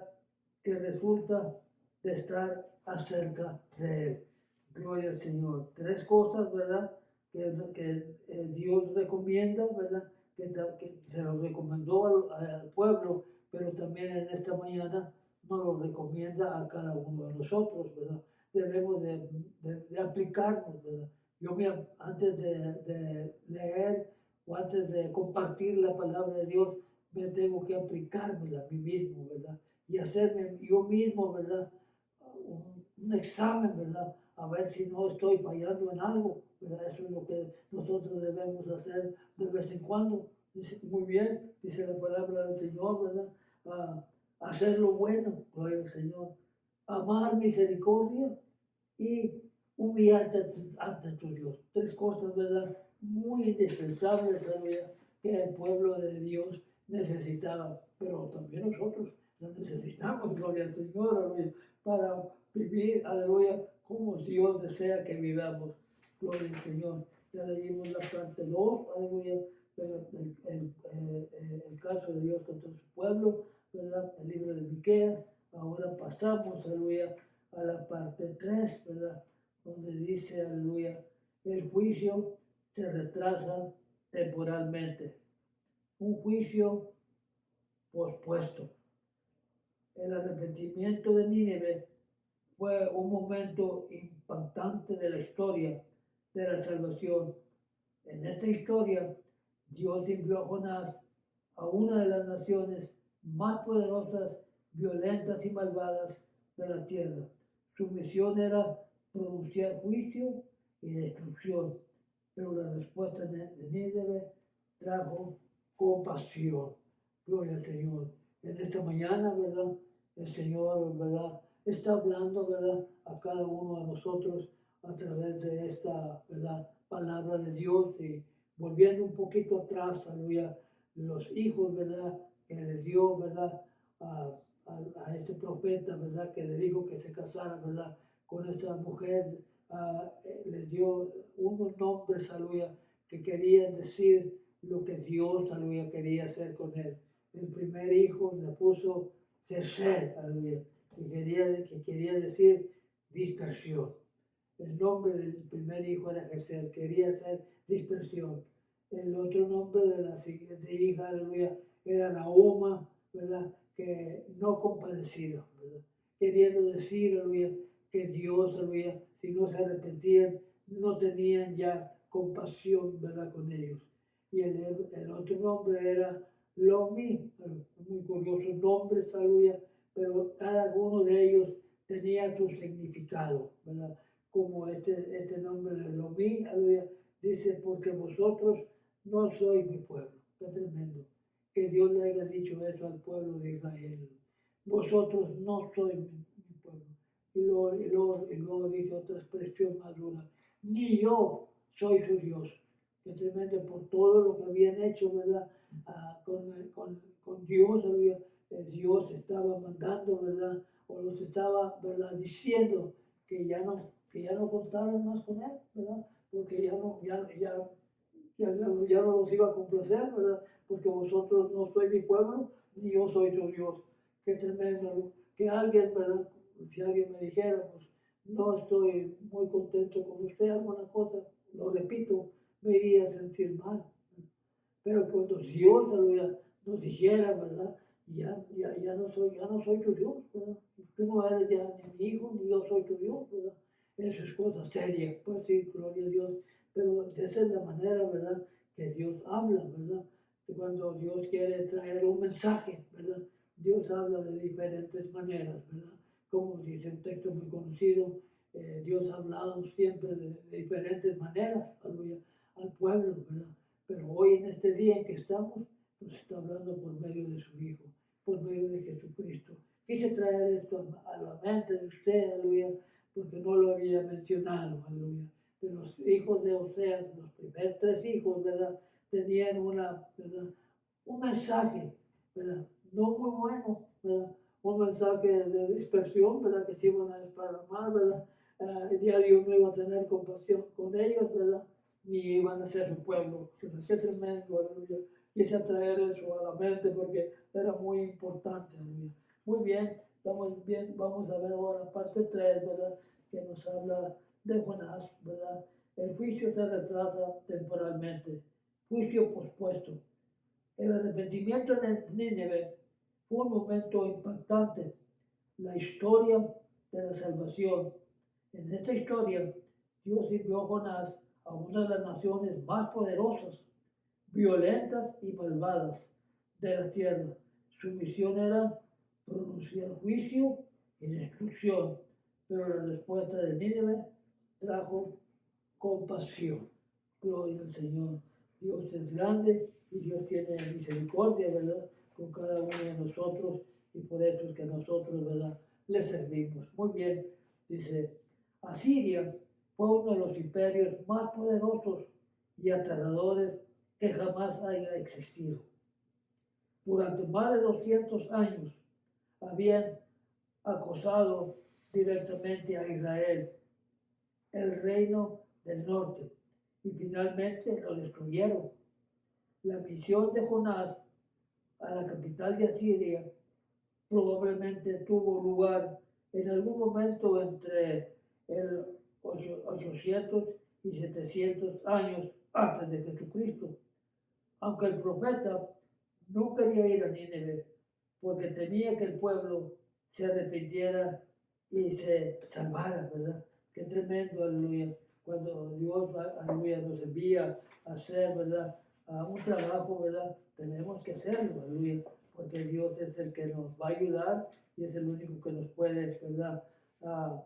que resulta de estar acerca de Él. Gloria al Señor. 3 cosas, ¿verdad? Que Dios recomienda, ¿verdad? Que se lo recomendó al pueblo, pero también en esta mañana nos lo recomienda a cada uno de nosotros, ¿verdad? Debemos de aplicarnos, ¿verdad? Antes de leer o antes de compartir la palabra de Dios, me tengo que aplicármela a mí mismo, ¿verdad? Y hacerme yo mismo, ¿verdad? Un examen, ¿verdad? A ver si no estoy fallando en algo, ¿verdad? Eso es lo que nosotros debemos hacer de vez en cuando. Dice, muy bien, dice la palabra del Señor, ¿verdad? Hacer lo bueno, gloria al Señor. Amar misericordia y humillarte ante tu Dios. 3 cosas, ¿verdad? Muy indispensables, ¿verdad? Que el pueblo de Dios necesitaba, pero también nosotros las necesitamos, gloria al Señor, aleluya, para vivir, aleluya, como Dios desea que vivamos, gloria al Señor. Ya leímos la parte 2, aleluya, el caso de Dios contra su pueblo, ¿verdad? El libro de Miqueas. Ahora pasamos, aleluya, a la parte 3, ¿verdad? Donde dice, aleluya, el juicio se retrasa temporalmente. Un juicio pospuesto. El arrepentimiento de Nínive fue un momento impactante de la historia de la salvación. En esta historia, Dios envió a Jonás a una de las naciones más poderosas, violentas y malvadas de la tierra. Su misión era pronunciar juicio y destrucción, pero la respuesta de Nínive trajo compasión. Gloria al Señor. En esta mañana, ¿verdad? El Señor, ¿verdad? Está hablando, ¿verdad? A cada uno de nosotros a través de esta, ¿verdad? Palabra de Dios y volviendo un poquito atrás, aleluya, los hijos, ¿verdad? Que les dio, ¿verdad? A este profeta, ¿verdad? Que le dijo que se casara, ¿verdad? Con esta mujer, les dio unos nombres, aleluya, que querían decir lo que Dios, aleluya, quería hacer con él. El primer hijo le puso Geser, aleluya, que quería decir dispersión. El nombre del primer hijo era Geser, quería hacer dispersión. El otro nombre de la siguiente hija, aleluya, era Nahoma, ¿verdad? Que no compadecida, ¿verdad? Queriendo decir, aleluya, que Dios, aleluya, si no se arrepentían, no tenían ya compasión, ¿verdad? Con ellos. Y el otro nombre era Lomi, muy curiosos nombres, aleluya, pero cada uno de ellos tenía su significado, ¿verdad? Como este nombre de Lomi, aleluya, dice, porque vosotros no sois mi pueblo. Qué tremendo. Que Dios le haya dicho eso al pueblo de Israel. Vosotros no sois mi pueblo. Y luego dice otra expresión más dura. Ni yo soy su Dios. Qué tremendo por todo lo que habían hecho, ¿verdad? Con Dios, aleluya. Dios estaba mandando, ¿verdad? O los estaba, ¿verdad? Diciendo que ya no contaran más con él, ¿verdad? Porque ya no los iba a complacer, ¿verdad? Porque vosotros no sois mi pueblo, ni yo soy tu Dios. Qué tremendo, ¿no? Que alguien, ¿verdad? Si alguien me dijera, pues no estoy muy contento con usted, alguna cosa, lo repito, me iría a sentir mal. Pero cuando Dios, aleluya, nos dijera, ¿verdad? Ya no soy tu Dios, ¿verdad? Tú no eres ya ni mi hijo, ni yo soy tu Dios, ¿verdad? Eso es cosa seria, pues sí, gloria a Dios. Pero esa es la manera, ¿verdad? Que Dios habla, ¿verdad? Que cuando Dios quiere traer un mensaje, ¿verdad? Dios habla de diferentes maneras, ¿verdad? como dice un texto muy conocido, Dios ha hablado siempre de diferentes maneras, aleluya, al pueblo, ¿verdad? Pero hoy en este día en que estamos, nos está hablando por medio de su Hijo, por medio de Jesucristo. Quise traer esto a la mente de usted, aleluya, porque no lo había mencionado, aleluya. De los hijos de Oseas, los primeros 3 hijos, ¿verdad? Tenían ¿verdad? Un mensaje, ¿verdad? No muy bueno, ¿verdad? Un mensaje de dispersión, ¿verdad? Que se iban a desparramar, ¿verdad? Ya Dios no iba a tener compasión con ellos, ¿verdad? Ni iban a ser su pueblo. Pero qué tremendo, aleluya. Quise traer eso a la mente porque era muy importante, aleluya. Muy bien, estamos bien, vamos a ver ahora la parte 3, ¿verdad? Que nos habla de Jonás, ¿verdad? El juicio se retrasa temporalmente, juicio pospuesto. El arrepentimiento en Nínive fue un momento impactante, la historia de la salvación. En esta historia, Dios envió a Jonás a una de las naciones más poderosas, violentas y malvadas de la tierra. Su misión era pronunciar juicio y destrucción, pero la respuesta de Nínive trajo compasión. Gloria al Señor. Dios es grande y Dios tiene misericordia, ¿verdad? Con cada uno de nosotros y por eso es que nosotros, ¿verdad? Le servimos. Muy bien, dice, Asiria fue uno de los imperios más poderosos y aterradores que jamás haya existido. Durante más de 200 años habían acosado directamente a Israel, el reino del norte, y finalmente lo destruyeron. La misión de Jonás a la capital de Asiria probablemente tuvo lugar en algún momento entre el 800 y 700 años antes de Jesucristo, aunque el profeta no quería ir a Nínive porque temía que el pueblo se arrepintiera y se salvara, ¿verdad? Qué tremendo, aleluya. Cuando Dios, aleluya, nos envía a hacer, ¿verdad? A un trabajo, ¿verdad? Tenemos que hacerlo, aleluya, porque Dios es el que nos va a ayudar y es el único que nos puede, ¿verdad?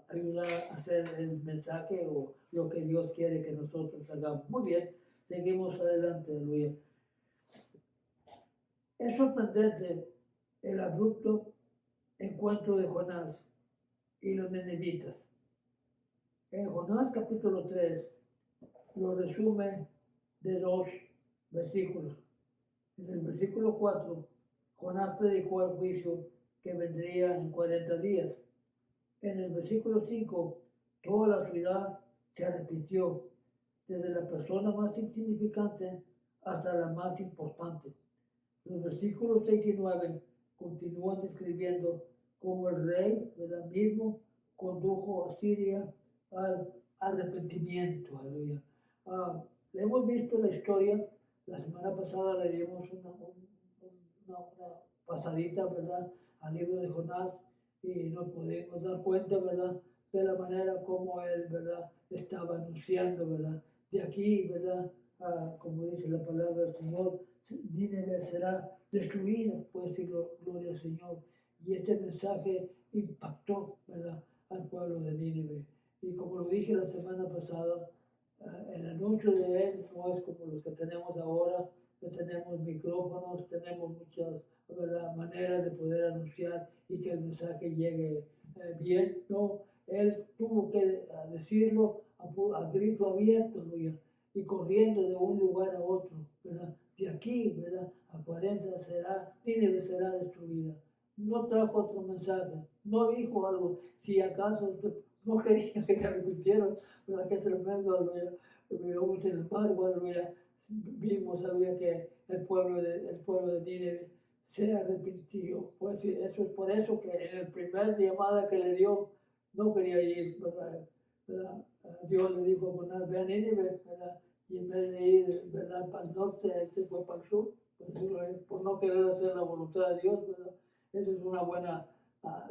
Ayudar a hacer el mensaje o lo que Dios quiere que nosotros hagamos. Muy bien, seguimos adelante, aleluya. Es sorprendente el abrupto encuentro de Jonás y los ninivitas. En Jonás capítulo 3 lo resume de 2 versículos. En el versículo 4, Jonás predicó el juicio que vendría en 40 días. En el versículo 5, toda la ciudad se arrepintió, desde la persona más insignificante hasta la más importante. Los versículos 6 y 9 continúan describiendo cómo el rey, ¿verdad? Mismo condujo a Siria al arrepentimiento. Aleluya. Hemos visto la historia, la semana pasada le dimos una pasadita, ¿verdad? Al libro de Jonás y nos podemos dar cuenta, ¿verdad? De la manera como él, ¿verdad? Estaba anunciando, ¿verdad? De aquí, ¿verdad? Como dice la palabra del Señor, Nínive será destruida, puede decir gloria al Señor. Y este mensaje impactó, ¿verdad? Al pueblo de Nínive. Y como lo dije la semana pasada, el anuncio de él no es como los que tenemos ahora, que tenemos micrófonos, tenemos muchas, ¿verdad? Maneras de poder anunciar y que el mensaje llegue bien. No, él tuvo que decirlo a grito abierto, ¿verdad? Y corriendo de un lugar a otro, ¿verdad? De aquí, ¿verdad? A 40 será, Nínive será destruida. No trajo otro mensaje, no dijo algo, si acaso no quería que se arrepintieran, ¿verdad? Que tremendo, aleluya. Pero sin embargo, aleluya, vimos, aleluya, que el pueblo de Nínive se arrepintió. Pues eso es por eso que en el primer llamada que le dio, no quería ir, ¿verdad? Dios le dijo a Jonás, ve a Nínive, ¿verdad? Y en vez de ir, ¿verdad? Para el norte, él se fue para el sur, por no querer hacer la voluntad de Dios, ¿verdad? Esa es una buena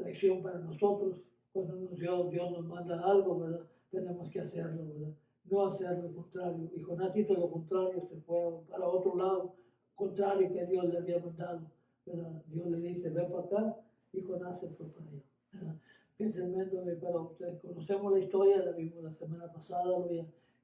lección para nosotros. Cuando Dios nos manda algo, ¿verdad? Tenemos que hacerlo, ¿verdad? No hacer lo contrario. Y Jonás hizo lo contrario, se fue para otro lado, contrario que Dios le había mandado, ¿verdad? Dios le dice, ve para acá, y Jonás se fue para allá, ¿verdad? qué tremendo, pero conocemos la historia, la vimos la semana pasada,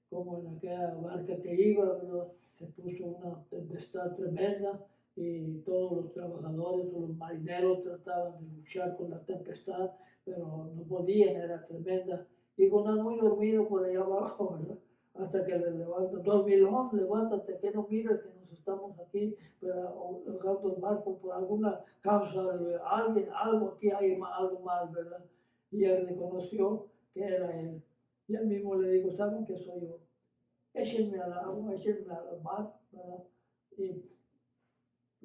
como en aquella barca que iba, ¿verdad? Se puso una tempestad tremenda y todos los trabajadores o los marineros trataban de luchar con la tempestad, pero no podían, era tremenda. Y Jonás muy dormido por allá abajo, ¿verdad? Hasta que le levantan, dormilón, levántate, que no miras que nos estamos aquí, ahogando el barco por alguna causa, alguien, algo aquí hay algo mal, ¿verdad? Y él reconoció que era él. Y él mismo le dijo, ¿saben que soy yo? Échenme al agua, échenme al mar, ¿verdad? Y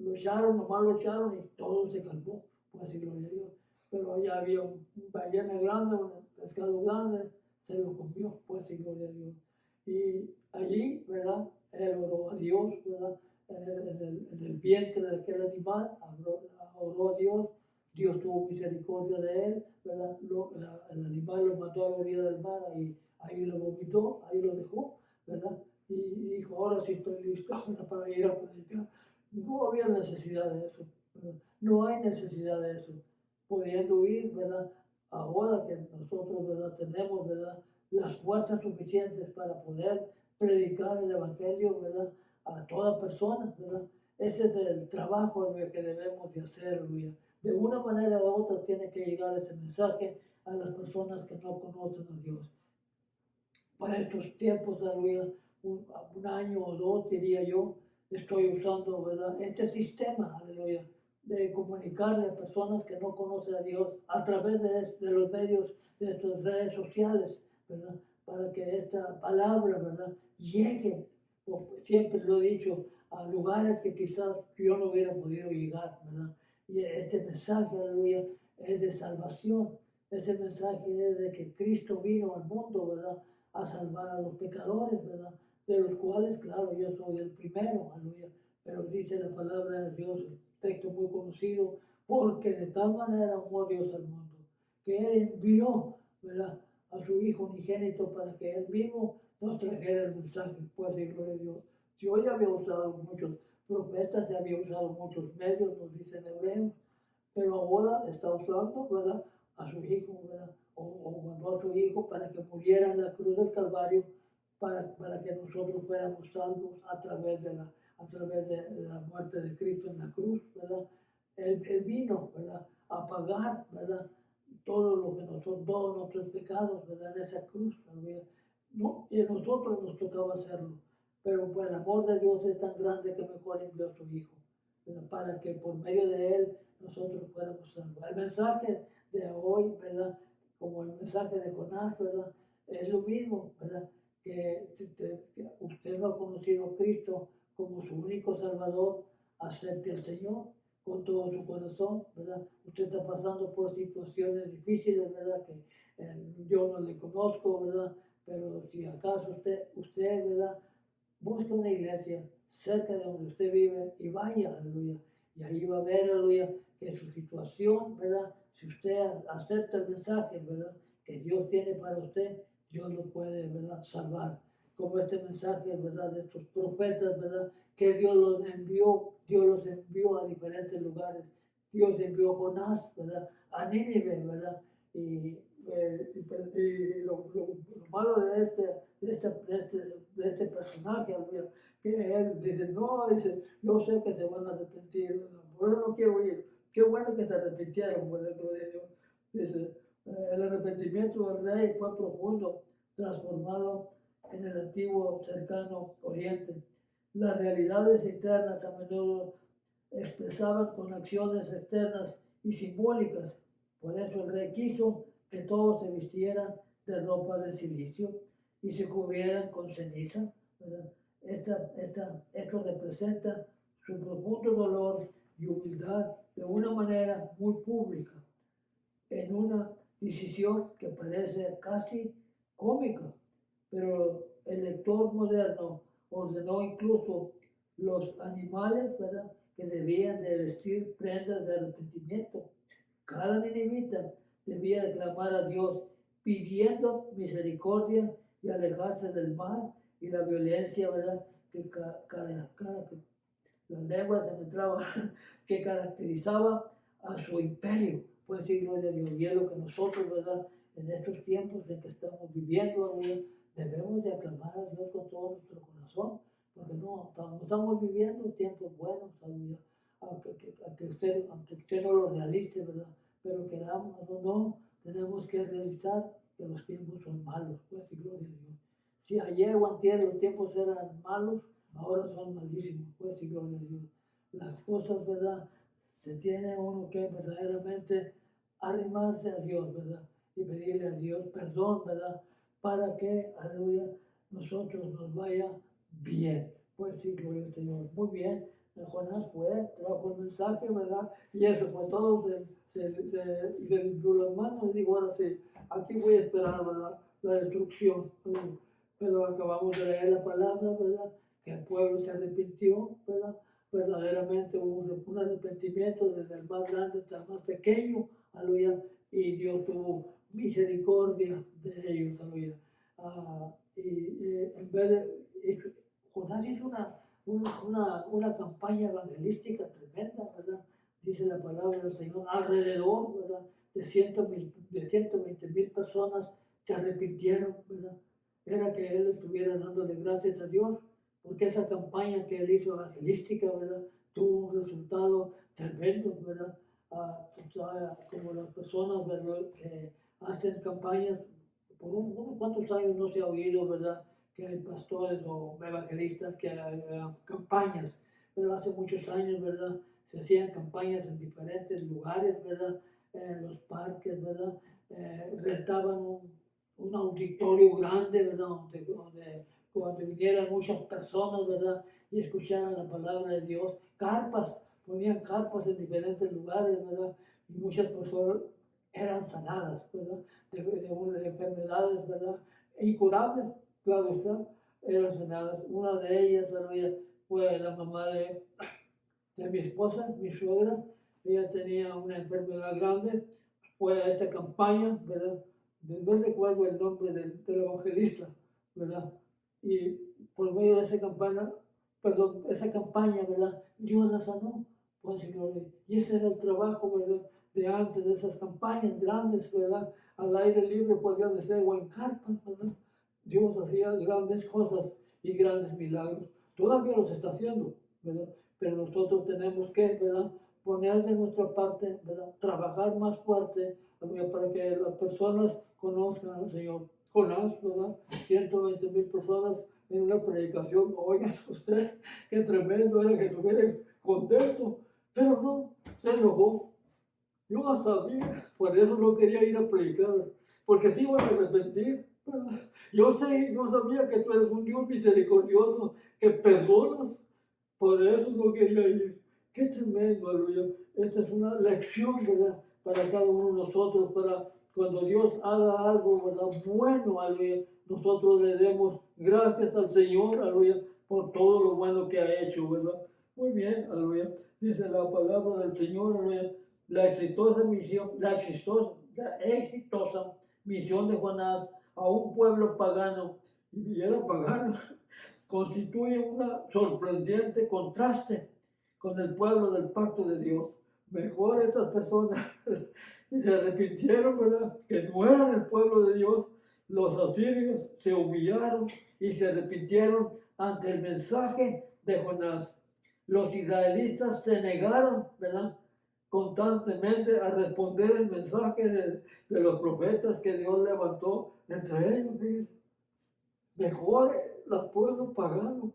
lo echaron, nomás lo echaron y todo se calmó, pues así gloria a Dios. Pero allá había un ballena grande, un pescado grande, se lo comió, pues así gloria a Dios. Y allí, ¿verdad? Él oró a Dios, ¿verdad? En el vientre de aquel animal, oró a Dios, Dios tuvo misericordia de él, ¿verdad? El animal lo mató a la orilla del mar, ahí lo vomitó, ahí lo dejó, ¿verdad? Y dijo, ahora sí estoy listo para ir a predicar. No había necesidad de eso, ¿verdad? No hay necesidad de eso. Pudiendo ir, ¿verdad? Ahora que nosotros, ¿verdad? Tenemos, ¿verdad? Las fuerzas suficientes para poder predicar el Evangelio, ¿verdad? A toda persona, ¿verdad? Ese es el trabajo que debemos de hacer, ¿verdad? De una manera u otra tiene que llegar ese mensaje a las personas que no conocen a Dios. Para estos tiempos, aleluya, un año o dos, diría yo, estoy usando, ¿verdad? Este sistema, aleluya, de comunicarle a personas que no conocen a Dios a través de los medios, de estas redes sociales, ¿verdad? Para que esta palabra, ¿verdad? Llegue, siempre lo he dicho, a lugares que quizás yo no hubiera podido llegar, ¿verdad? Y este mensaje, aleluya, es de salvación. Ese mensaje es de que Cristo vino al mundo, ¿verdad? A salvar a los pecadores, ¿verdad? De los cuales, claro, yo soy el primero, aleluya. Pero dice la palabra de Dios, un texto muy conocido, porque de tal manera amó Dios al mundo, que Él envió, ¿verdad? A su Hijo unigénito para que Él mismo nos trajera el mensaje, pues, de gloria a Dios. Yo ya había usado muchos profetas, ya había usado muchos medios, nos dicen hebreos, pero ahora está usando, ¿verdad? A su Hijo, ¿verdad? O mandó a su Hijo para que muriera en la cruz del Calvario, para que nosotros fuéramos salvos a través de la muerte de Cristo en la cruz, ¿verdad? Él vino, ¿verdad? A pagar, ¿verdad? Todo lo que nosotros, todos nuestros pecados, ¿verdad? En esa cruz, ¿verdad? ¿No? Y a nosotros nos tocaba hacerlo. Pero pues el amor de Dios es tan grande que mejor envió a su Hijo, ¿verdad? Para que por medio de Él nosotros fuéramos salvos. El mensaje de hoy, ¿verdad? Como el mensaje de Jonás, ¿verdad? Es lo mismo, ¿verdad? Que usted no ha conocido a Cristo como su único Salvador, acepte al Señor con todo su corazón, ¿verdad? Usted está pasando por situaciones difíciles, ¿verdad? Que yo no le conozco, ¿verdad? Pero si acaso usted, ¿verdad? Busque una iglesia cerca de donde usted vive y vaya, aleluya. Y ahí va a ver, aleluya, que su situación, ¿verdad? Si usted acepta el mensaje, ¿verdad? Que Dios tiene para usted, Dios lo puede, ¿verdad? Salvar. Como este mensaje, ¿verdad? De estos profetas, ¿verdad? Que Dios los envió a diferentes lugares. Dios envió a Jonás, ¿verdad? A Nínive, ¿verdad? Y, lo malo de este personaje, aleluya, que él dice, no, dice, yo sé que se van a arrepentir, ¿verdad? Por eso no quiero ir. Qué bueno que se arrepintieron, ¿verdad? Gloria a Dios. Dice, el arrepentimiento del rey fue profundo, transformado en el antiguo cercano oriente. Las realidades internas a menudo expresaban con acciones externas y simbólicas. Por eso el rey quiso que todos se vistieran de ropa de silicio y se cubrieran con ceniza, ¿verdad? Esto representa su profundo dolor y humildad de una manera muy pública, en una decisión que parece casi cómica, pero el lector moderno ordenó incluso los animales, ¿verdad?, que debían de vestir prendas de arrepentimiento. Cada ninivita debía clamar a Dios pidiendo misericordia y alejarse del mal y la violencia, ¿verdad?, la lengua se me traba, que caracterizaba a su imperio, Puede decir gloria a Dios. Y es lo que nosotros, ¿verdad? En estos tiempos en que estamos viviendo, aleluya, debemos de aclamar a Dios con todo nuestro corazón, porque no estamos viviendo tiempos buenos, aleluya. Aunque usted no lo realice, ¿verdad? Pero queramos o no, tenemos que realizar que los tiempos son malos, pues, y gloria a Dios. Si ayer o antier los tiempos eran malos, ahora son malísimos, pues, y gloria a Dios. Las cosas, ¿verdad? Se tiene uno que verdaderamente arrimarse a Dios, ¿verdad? Y pedirle a Dios perdón, ¿verdad? Para que, aleluya, nosotros nos vaya bien. Pues sí, gloria al Señor. Muy bien. Jonás fue, trajo el mensaje, ¿verdad? Y eso fue todo. Se limpió las manos y dijo, ahora sí, aquí voy a esperar, ¿verdad? La destrucción. Pero acabamos de leer la palabra, ¿verdad? Que el pueblo se arrepintió, ¿verdad? Verdaderamente hubo un arrepentimiento desde el más grande hasta el más pequeño, aleluya, y Dios tuvo misericordia de ellos, aleluya. En vez de, Jonás hizo una campaña evangelística tremenda, ¿verdad? Dice la palabra del Señor, alrededor, ¿verdad? De 120,000 personas se arrepintieron, ¿verdad? Era que él estuviera dándole gracias a Dios, porque esa campaña que él hizo evangelística, ¿verdad? Tuvo un resultado tremendo, ¿verdad? Como las personas, ¿verdad? Que hacen campañas, por unos cuantos años no se ha oído, ¿verdad? Que hay pastores o evangelistas que hagan campañas, pero hace muchos años, ¿verdad? Se hacían campañas en diferentes lugares, ¿verdad? En los parques, ¿verdad? Rentaban un auditorio grande, ¿verdad? Donde cuando vinieran muchas personas, ¿verdad? Y escucharan la palabra de Dios, carpas, ponían carpas en diferentes lugares, ¿verdad? Y muchas personas eran sanadas, ¿verdad? De enfermedades, ¿verdad? Incurables, claro está, eran sanadas. Una de ellas, ¿verdad? Fue la mamá de mi esposa, mi suegra. Ella tenía una enfermedad grande, fue a esta campaña, ¿verdad? No recuerdo el nombre del evangelista, ¿verdad? Y por medio de esa campaña, perdón, esa campaña, ¿verdad? Dios la sanó, pues, y ese era el trabajo, ¿verdad? De antes, de esas campañas grandes, ¿verdad? Al aire libre podían ser o en carpas, ¿verdad? Dios hacía grandes cosas y grandes milagros. Todavía los está haciendo, ¿verdad? Pero nosotros tenemos que, ¿verdad? Poner de nuestra parte, ¿verdad? Trabajar más fuerte, ¿verdad? Para que las personas conozcan al Señor. Jonás, ¿verdad? 120,000 personas en una predicación. Oigan usted, qué tremendo era que estuviera contento, pero no, se enojó. Yo no sabía, por eso no quería ir a predicar, porque se iban a arrepentir. ¿Verdad? Yo sabía que tú eres un Dios misericordioso, que perdonas. Por eso no quería ir. Qué tremendo, aleluya. Esta es una lección, ¿verdad? Para cada uno de nosotros, para cuando Dios haga algo, ¿verdad? Bueno, aleluya. Nosotros le demos gracias al Señor, aleluya, por todo lo bueno que ha hecho, ¿verdad? Muy bien, aleluya. Dice la palabra del Señor, aleluya. La exitosa misión de Jonás a un pueblo pagano, y era pagano, constituye un sorprendente contraste con el pueblo del pacto de Dios. Mejor estas personas se arrepintieron, ¿verdad? Que no eran el pueblo de Dios. Los asirios se humillaron y se arrepintieron ante el mensaje de Jonás. Los israelitas se negaron, ¿verdad? Constantemente a responder el mensaje de los profetas que Dios levantó entre ellos. Fíjense. Mejor los pueblos paganos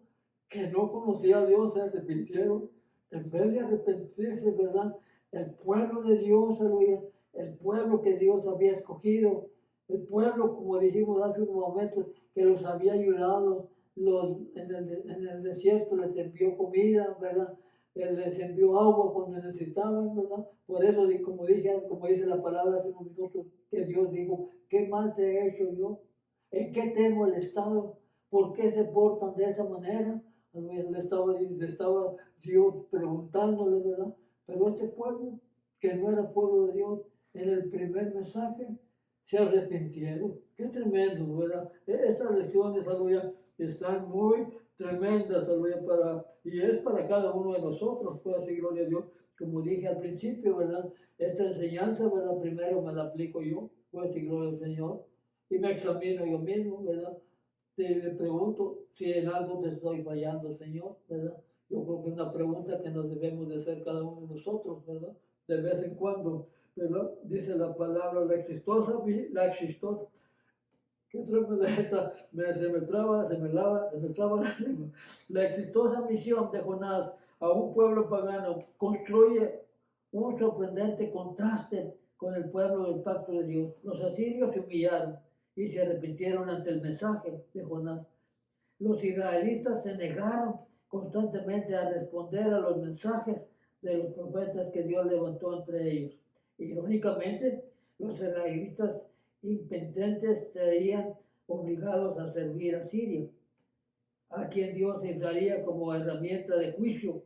que no conocían a Dios se arrepintieron. En vez de arrepentirse, ¿verdad? El pueblo de Dios, aleluya, el pueblo que Dios había escogido, el pueblo, como dijimos hace unos momentos, que los había ayudado, en el desierto les envió comida, ¿verdad? Les envió agua cuando necesitaban, ¿verdad? Por eso, como dice la palabra hace unos minutos, que Dios dijo, ¿qué mal te he hecho yo? ¿En qué te he molestado? ¿Por qué se portan de esa manera? Le estaba Dios preguntándole, ¿verdad? Pero este pueblo, que no era pueblo de Dios, en el primer mensaje se arrepintieron. Qué tremendo, ¿verdad? Esas lecciones, aleluya, están muy tremendas, aleluya, y es para cada uno de nosotros, puede decir gloria a Dios, como dije al principio, ¿verdad? Esta enseñanza, ¿verdad? Primero me la aplico yo, pues, y gloria al Señor, y me examino yo mismo, ¿verdad? Le pregunto si en algo te estoy fallando, Señor, ¿verdad? Yo creo que es una pregunta que nos debemos de hacer cada uno de nosotros, ¿verdad? De vez en cuando, ¿verdad? Dice la palabra, la exitosa, qué tremenda esta, se me traba la lengua. La exitosa misión de Jonás a un pueblo pagano construye un sorprendente contraste con el pueblo del pacto de Dios. Los asirios se humillaron y se arrepintieron ante el mensaje de Jonás. Los israelitas se negaron constantemente a responder a los mensajes de los profetas que Dios levantó entre ellos. Irónicamente, los israelitas impotentes serían obligados a servir a Siria, a quien Dios usaría como herramienta de juicio.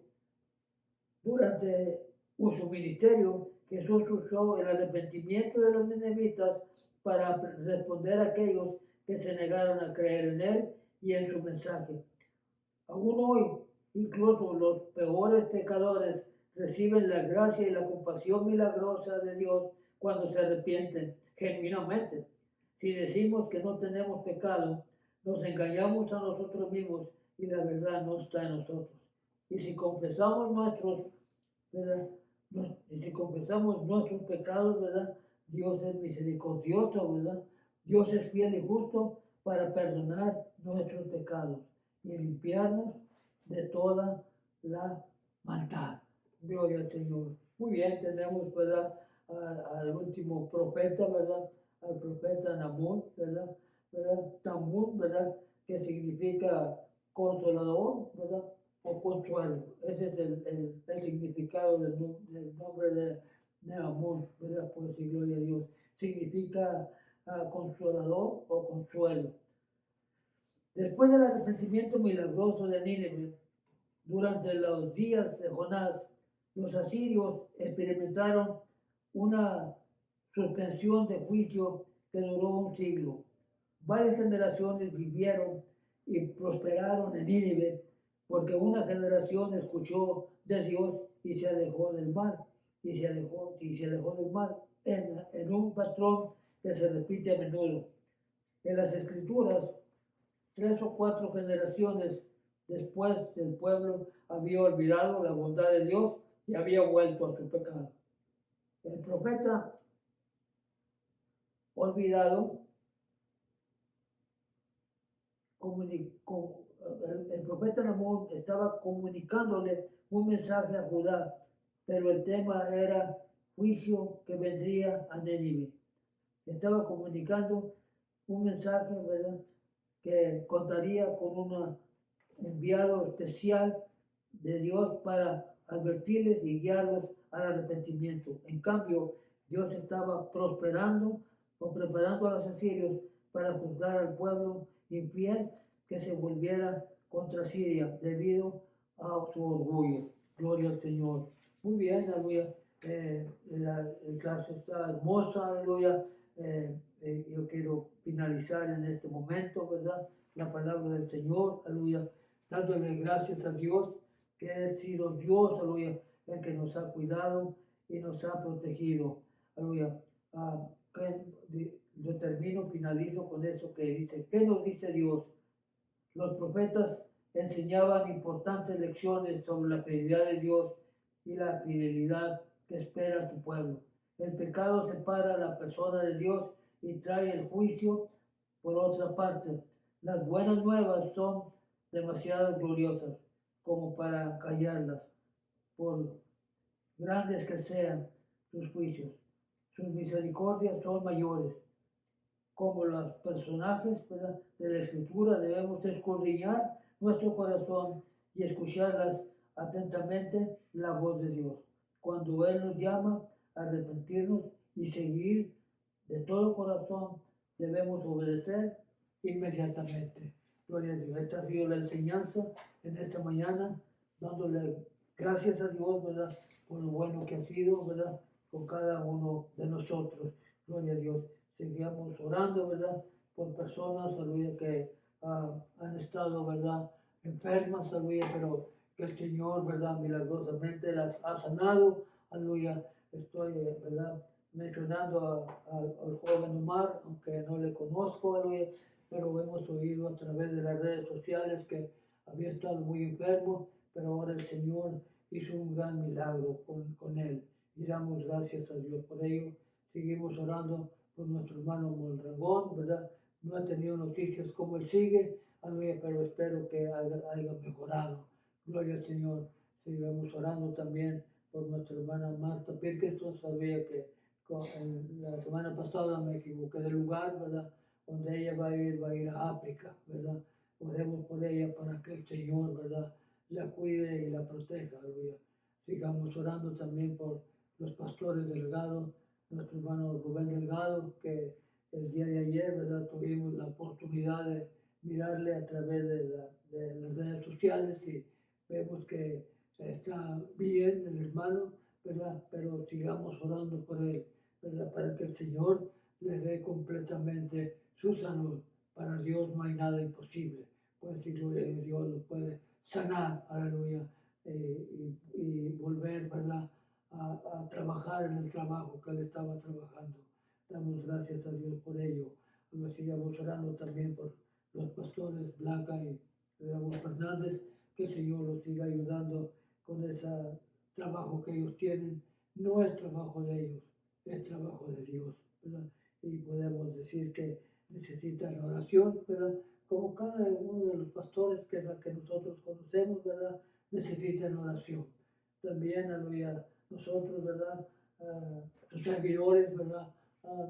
Durante su ministerio, Jesús usó el arrepentimiento de los ninevitas para responder a aquellos que se negaron a creer en Él y en su mensaje. Aún hoy, incluso los peores pecadores reciben la gracia y la compasión milagrosa de Dios cuando se arrepienten genuinamente. Si decimos que no tenemos pecado, nos engañamos a nosotros mismos y la verdad no está en nosotros. Y si confesamos ¿verdad? Y si confesamos nuestros pecados, ¿verdad? Dios es misericordioso, ¿verdad? Dios es fiel y justo para perdonar nuestros pecados y limpiarnos de toda la maldad. Gloria al Señor. Muy bien, tenemos, ¿verdad? Al último profeta, ¿verdad? Al profeta Namón, ¿verdad? Tamún, ¿verdad? Que significa consolador, ¿verdad? O consuelo. Ese es el significado del nombre de Namón, ¿verdad? Pues sí, gloria a Dios. Significa consolador o consuelo. Después del arrepentimiento milagroso de Nínive, durante los días de Jonás, los asirios experimentaron una suspensión de juicio que duró un siglo. Varias generaciones vivieron y prosperaron en Nínive porque una generación escuchó de Dios y se alejó del mal, y se alejó del mal en un patrón que se repite a menudo. En las Escrituras, 3 o 4 generaciones después del pueblo había olvidado la bondad de Dios y había vuelto a su pecado. El profeta olvidado el profeta Namón estaba comunicándole un mensaje a Judá, pero el tema era juicio que vendría a Nínive. Estaba comunicando un mensaje, ¿verdad?, que contaría con un enviado especial de Dios para advertirles y guiarlos al arrepentimiento. En cambio, Dios estaba prosperando o preparando a los asirios para juzgar al pueblo infiel que se volviera contra Siria debido a su orgullo. Gloria al Señor. Muy bien, aleluya. La clase está hermosa, aleluya. Yo quiero finalizar en este momento, ¿verdad? La palabra del Señor, aleluya, dándole gracias a Dios, que ha sido Dios, aleluya, el que nos ha cuidado y nos ha protegido, aleluya. Yo finalizo con eso que dice, ¿qué nos dice Dios? Los profetas enseñaban importantes lecciones sobre la fidelidad de Dios y la fidelidad que espera su pueblo. El pecado separa a la persona de Dios y trae el juicio. Por otra parte, las buenas nuevas son demasiado gloriosas como para callarlas, por grandes que sean sus juicios. Sus misericordias son mayores. Como los personajes, ¿verdad?, de la Escritura, debemos escudriñar nuestro corazón y escucharlas atentamente la voz de Dios. Cuando Él nos llama a arrepentirnos y seguir de todo corazón, debemos obedecer inmediatamente. Gloria a Dios. Esta ha sido la enseñanza en esta mañana, dándole gracias a Dios, ¿verdad?, por lo bueno que ha sido, ¿verdad?, con cada uno de nosotros. Gloria a Dios. Seguimos orando, ¿verdad?, por personas, aleluya, que han estado, ¿verdad?, enfermas, aleluya, pero que el Señor, ¿verdad? Milagrosamente las ha sanado, aleluya. Estoy, ¿verdad? Mencionando al joven Omar, aunque no le conozco, aleluya, pero hemos oído a través de las redes sociales que había estado muy enfermo, pero ahora el Señor hizo un gran milagro con él. Y damos gracias a Dios por ello. Seguimos orando por nuestro hermano Mondragón, ¿verdad? No ha tenido noticias como él sigue, aleluya, pero espero que haya mejorado. Gloria al Señor. Sigamos orando también por nuestra hermana Marta Pirkeson. Sabía que la semana pasada me equivoqué de lugar, ¿verdad? Donde ella va a ir a África, ¿verdad? Oremos por ella para que el Señor, ¿verdad? La cuide y la proteja, aleluya. Sigamos orando también por los pastores Delgado, nuestro hermano Rubén Delgado, que el día de ayer, ¿verdad? Tuvimos la oportunidad de mirarle a través de las redes sociales y vemos que está bien el hermano, ¿verdad? Pero sigamos orando por él, ¿verdad? Para que el Señor le dé completamente su salud. Para Dios no hay nada imposible. Pues si Dios lo puede sanar, aleluya, y volver, ¿verdad? A trabajar en el trabajo que él estaba trabajando. Damos gracias a Dios por ello. Nos sigamos orando también por los pastores Blanca y Raúl Fernández, que el Señor los siga ayudando con ese trabajo que ellos tienen. No es trabajo de ellos, es trabajo de Dios, ¿verdad? Y podemos decir que necesitan oración, ¿verdad? Como cada uno de los pastores que nosotros conocemos, ¿verdad? Necesitan oración. También, aleluya, nosotros, ¿verdad? Sus servidores, ¿verdad?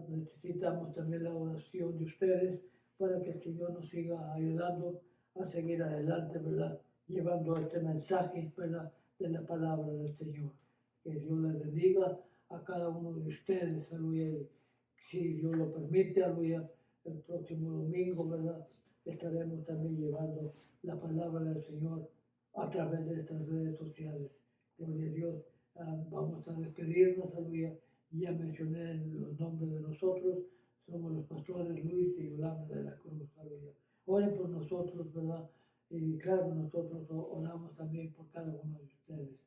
Necesitamos también la oración de ustedes para que el Señor nos siga ayudando a seguir adelante, ¿verdad? Llevando este mensaje, ¿verdad? De la palabra del Señor. Que Dios les bendiga a cada uno de ustedes, aleluya. Y si Dios lo permite, aleluya, el próximo domingo, ¿verdad? Estaremos también llevando la palabra del Señor a través de estas redes sociales. Gloria a Dios. Vamos a despedirnos, aleluya. Ya mencioné los nombres de nosotros. Somos los pastores Luis y Yolanda de la Cruz, aleluya. Oren por nosotros, ¿verdad? Y claro, nosotros oramos también por cada uno de ustedes.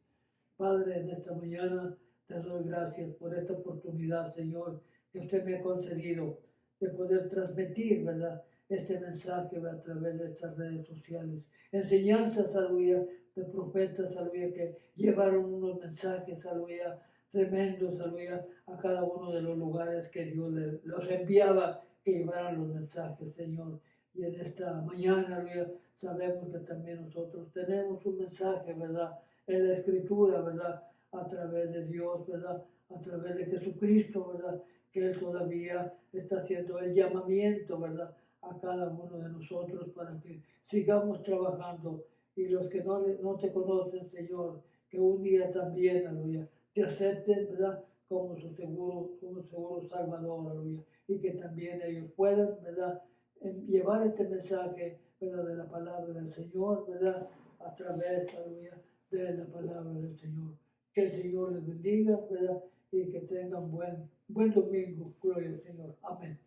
Padre, en esta mañana te doy gracias por esta oportunidad, Señor, que usted me ha concedido de poder transmitir, ¿verdad? Este mensaje a través de estas redes sociales. Enseñanzas, aleluya, de profetas, aleluya, que llevaron unos mensajes, aleluya, tremendos, aleluya, a cada uno de los lugares que Dios los enviaba que llevaran los mensajes, Señor. Y en esta mañana, aleluya, sabemos que también nosotros tenemos un mensaje, ¿verdad? En la Escritura, ¿verdad? A través de Dios, ¿verdad? A través de Jesucristo, ¿verdad? Que Él todavía está haciendo el llamamiento, ¿verdad? A cada uno de nosotros para que sigamos trabajando. Y los que no te conocen, Señor, que un día también, aleluya, te acepten, ¿verdad? Como seguro Salvador, aleluya. Y que también ellos puedan, ¿verdad? Llevar este mensaje, ¿verdad? De la palabra del Señor, ¿verdad? A través, aleluya, de la palabra del Señor. Que el Señor les bendiga, ¿verdad? Y que tengan buen domingo. Gloria al Señor. Amén.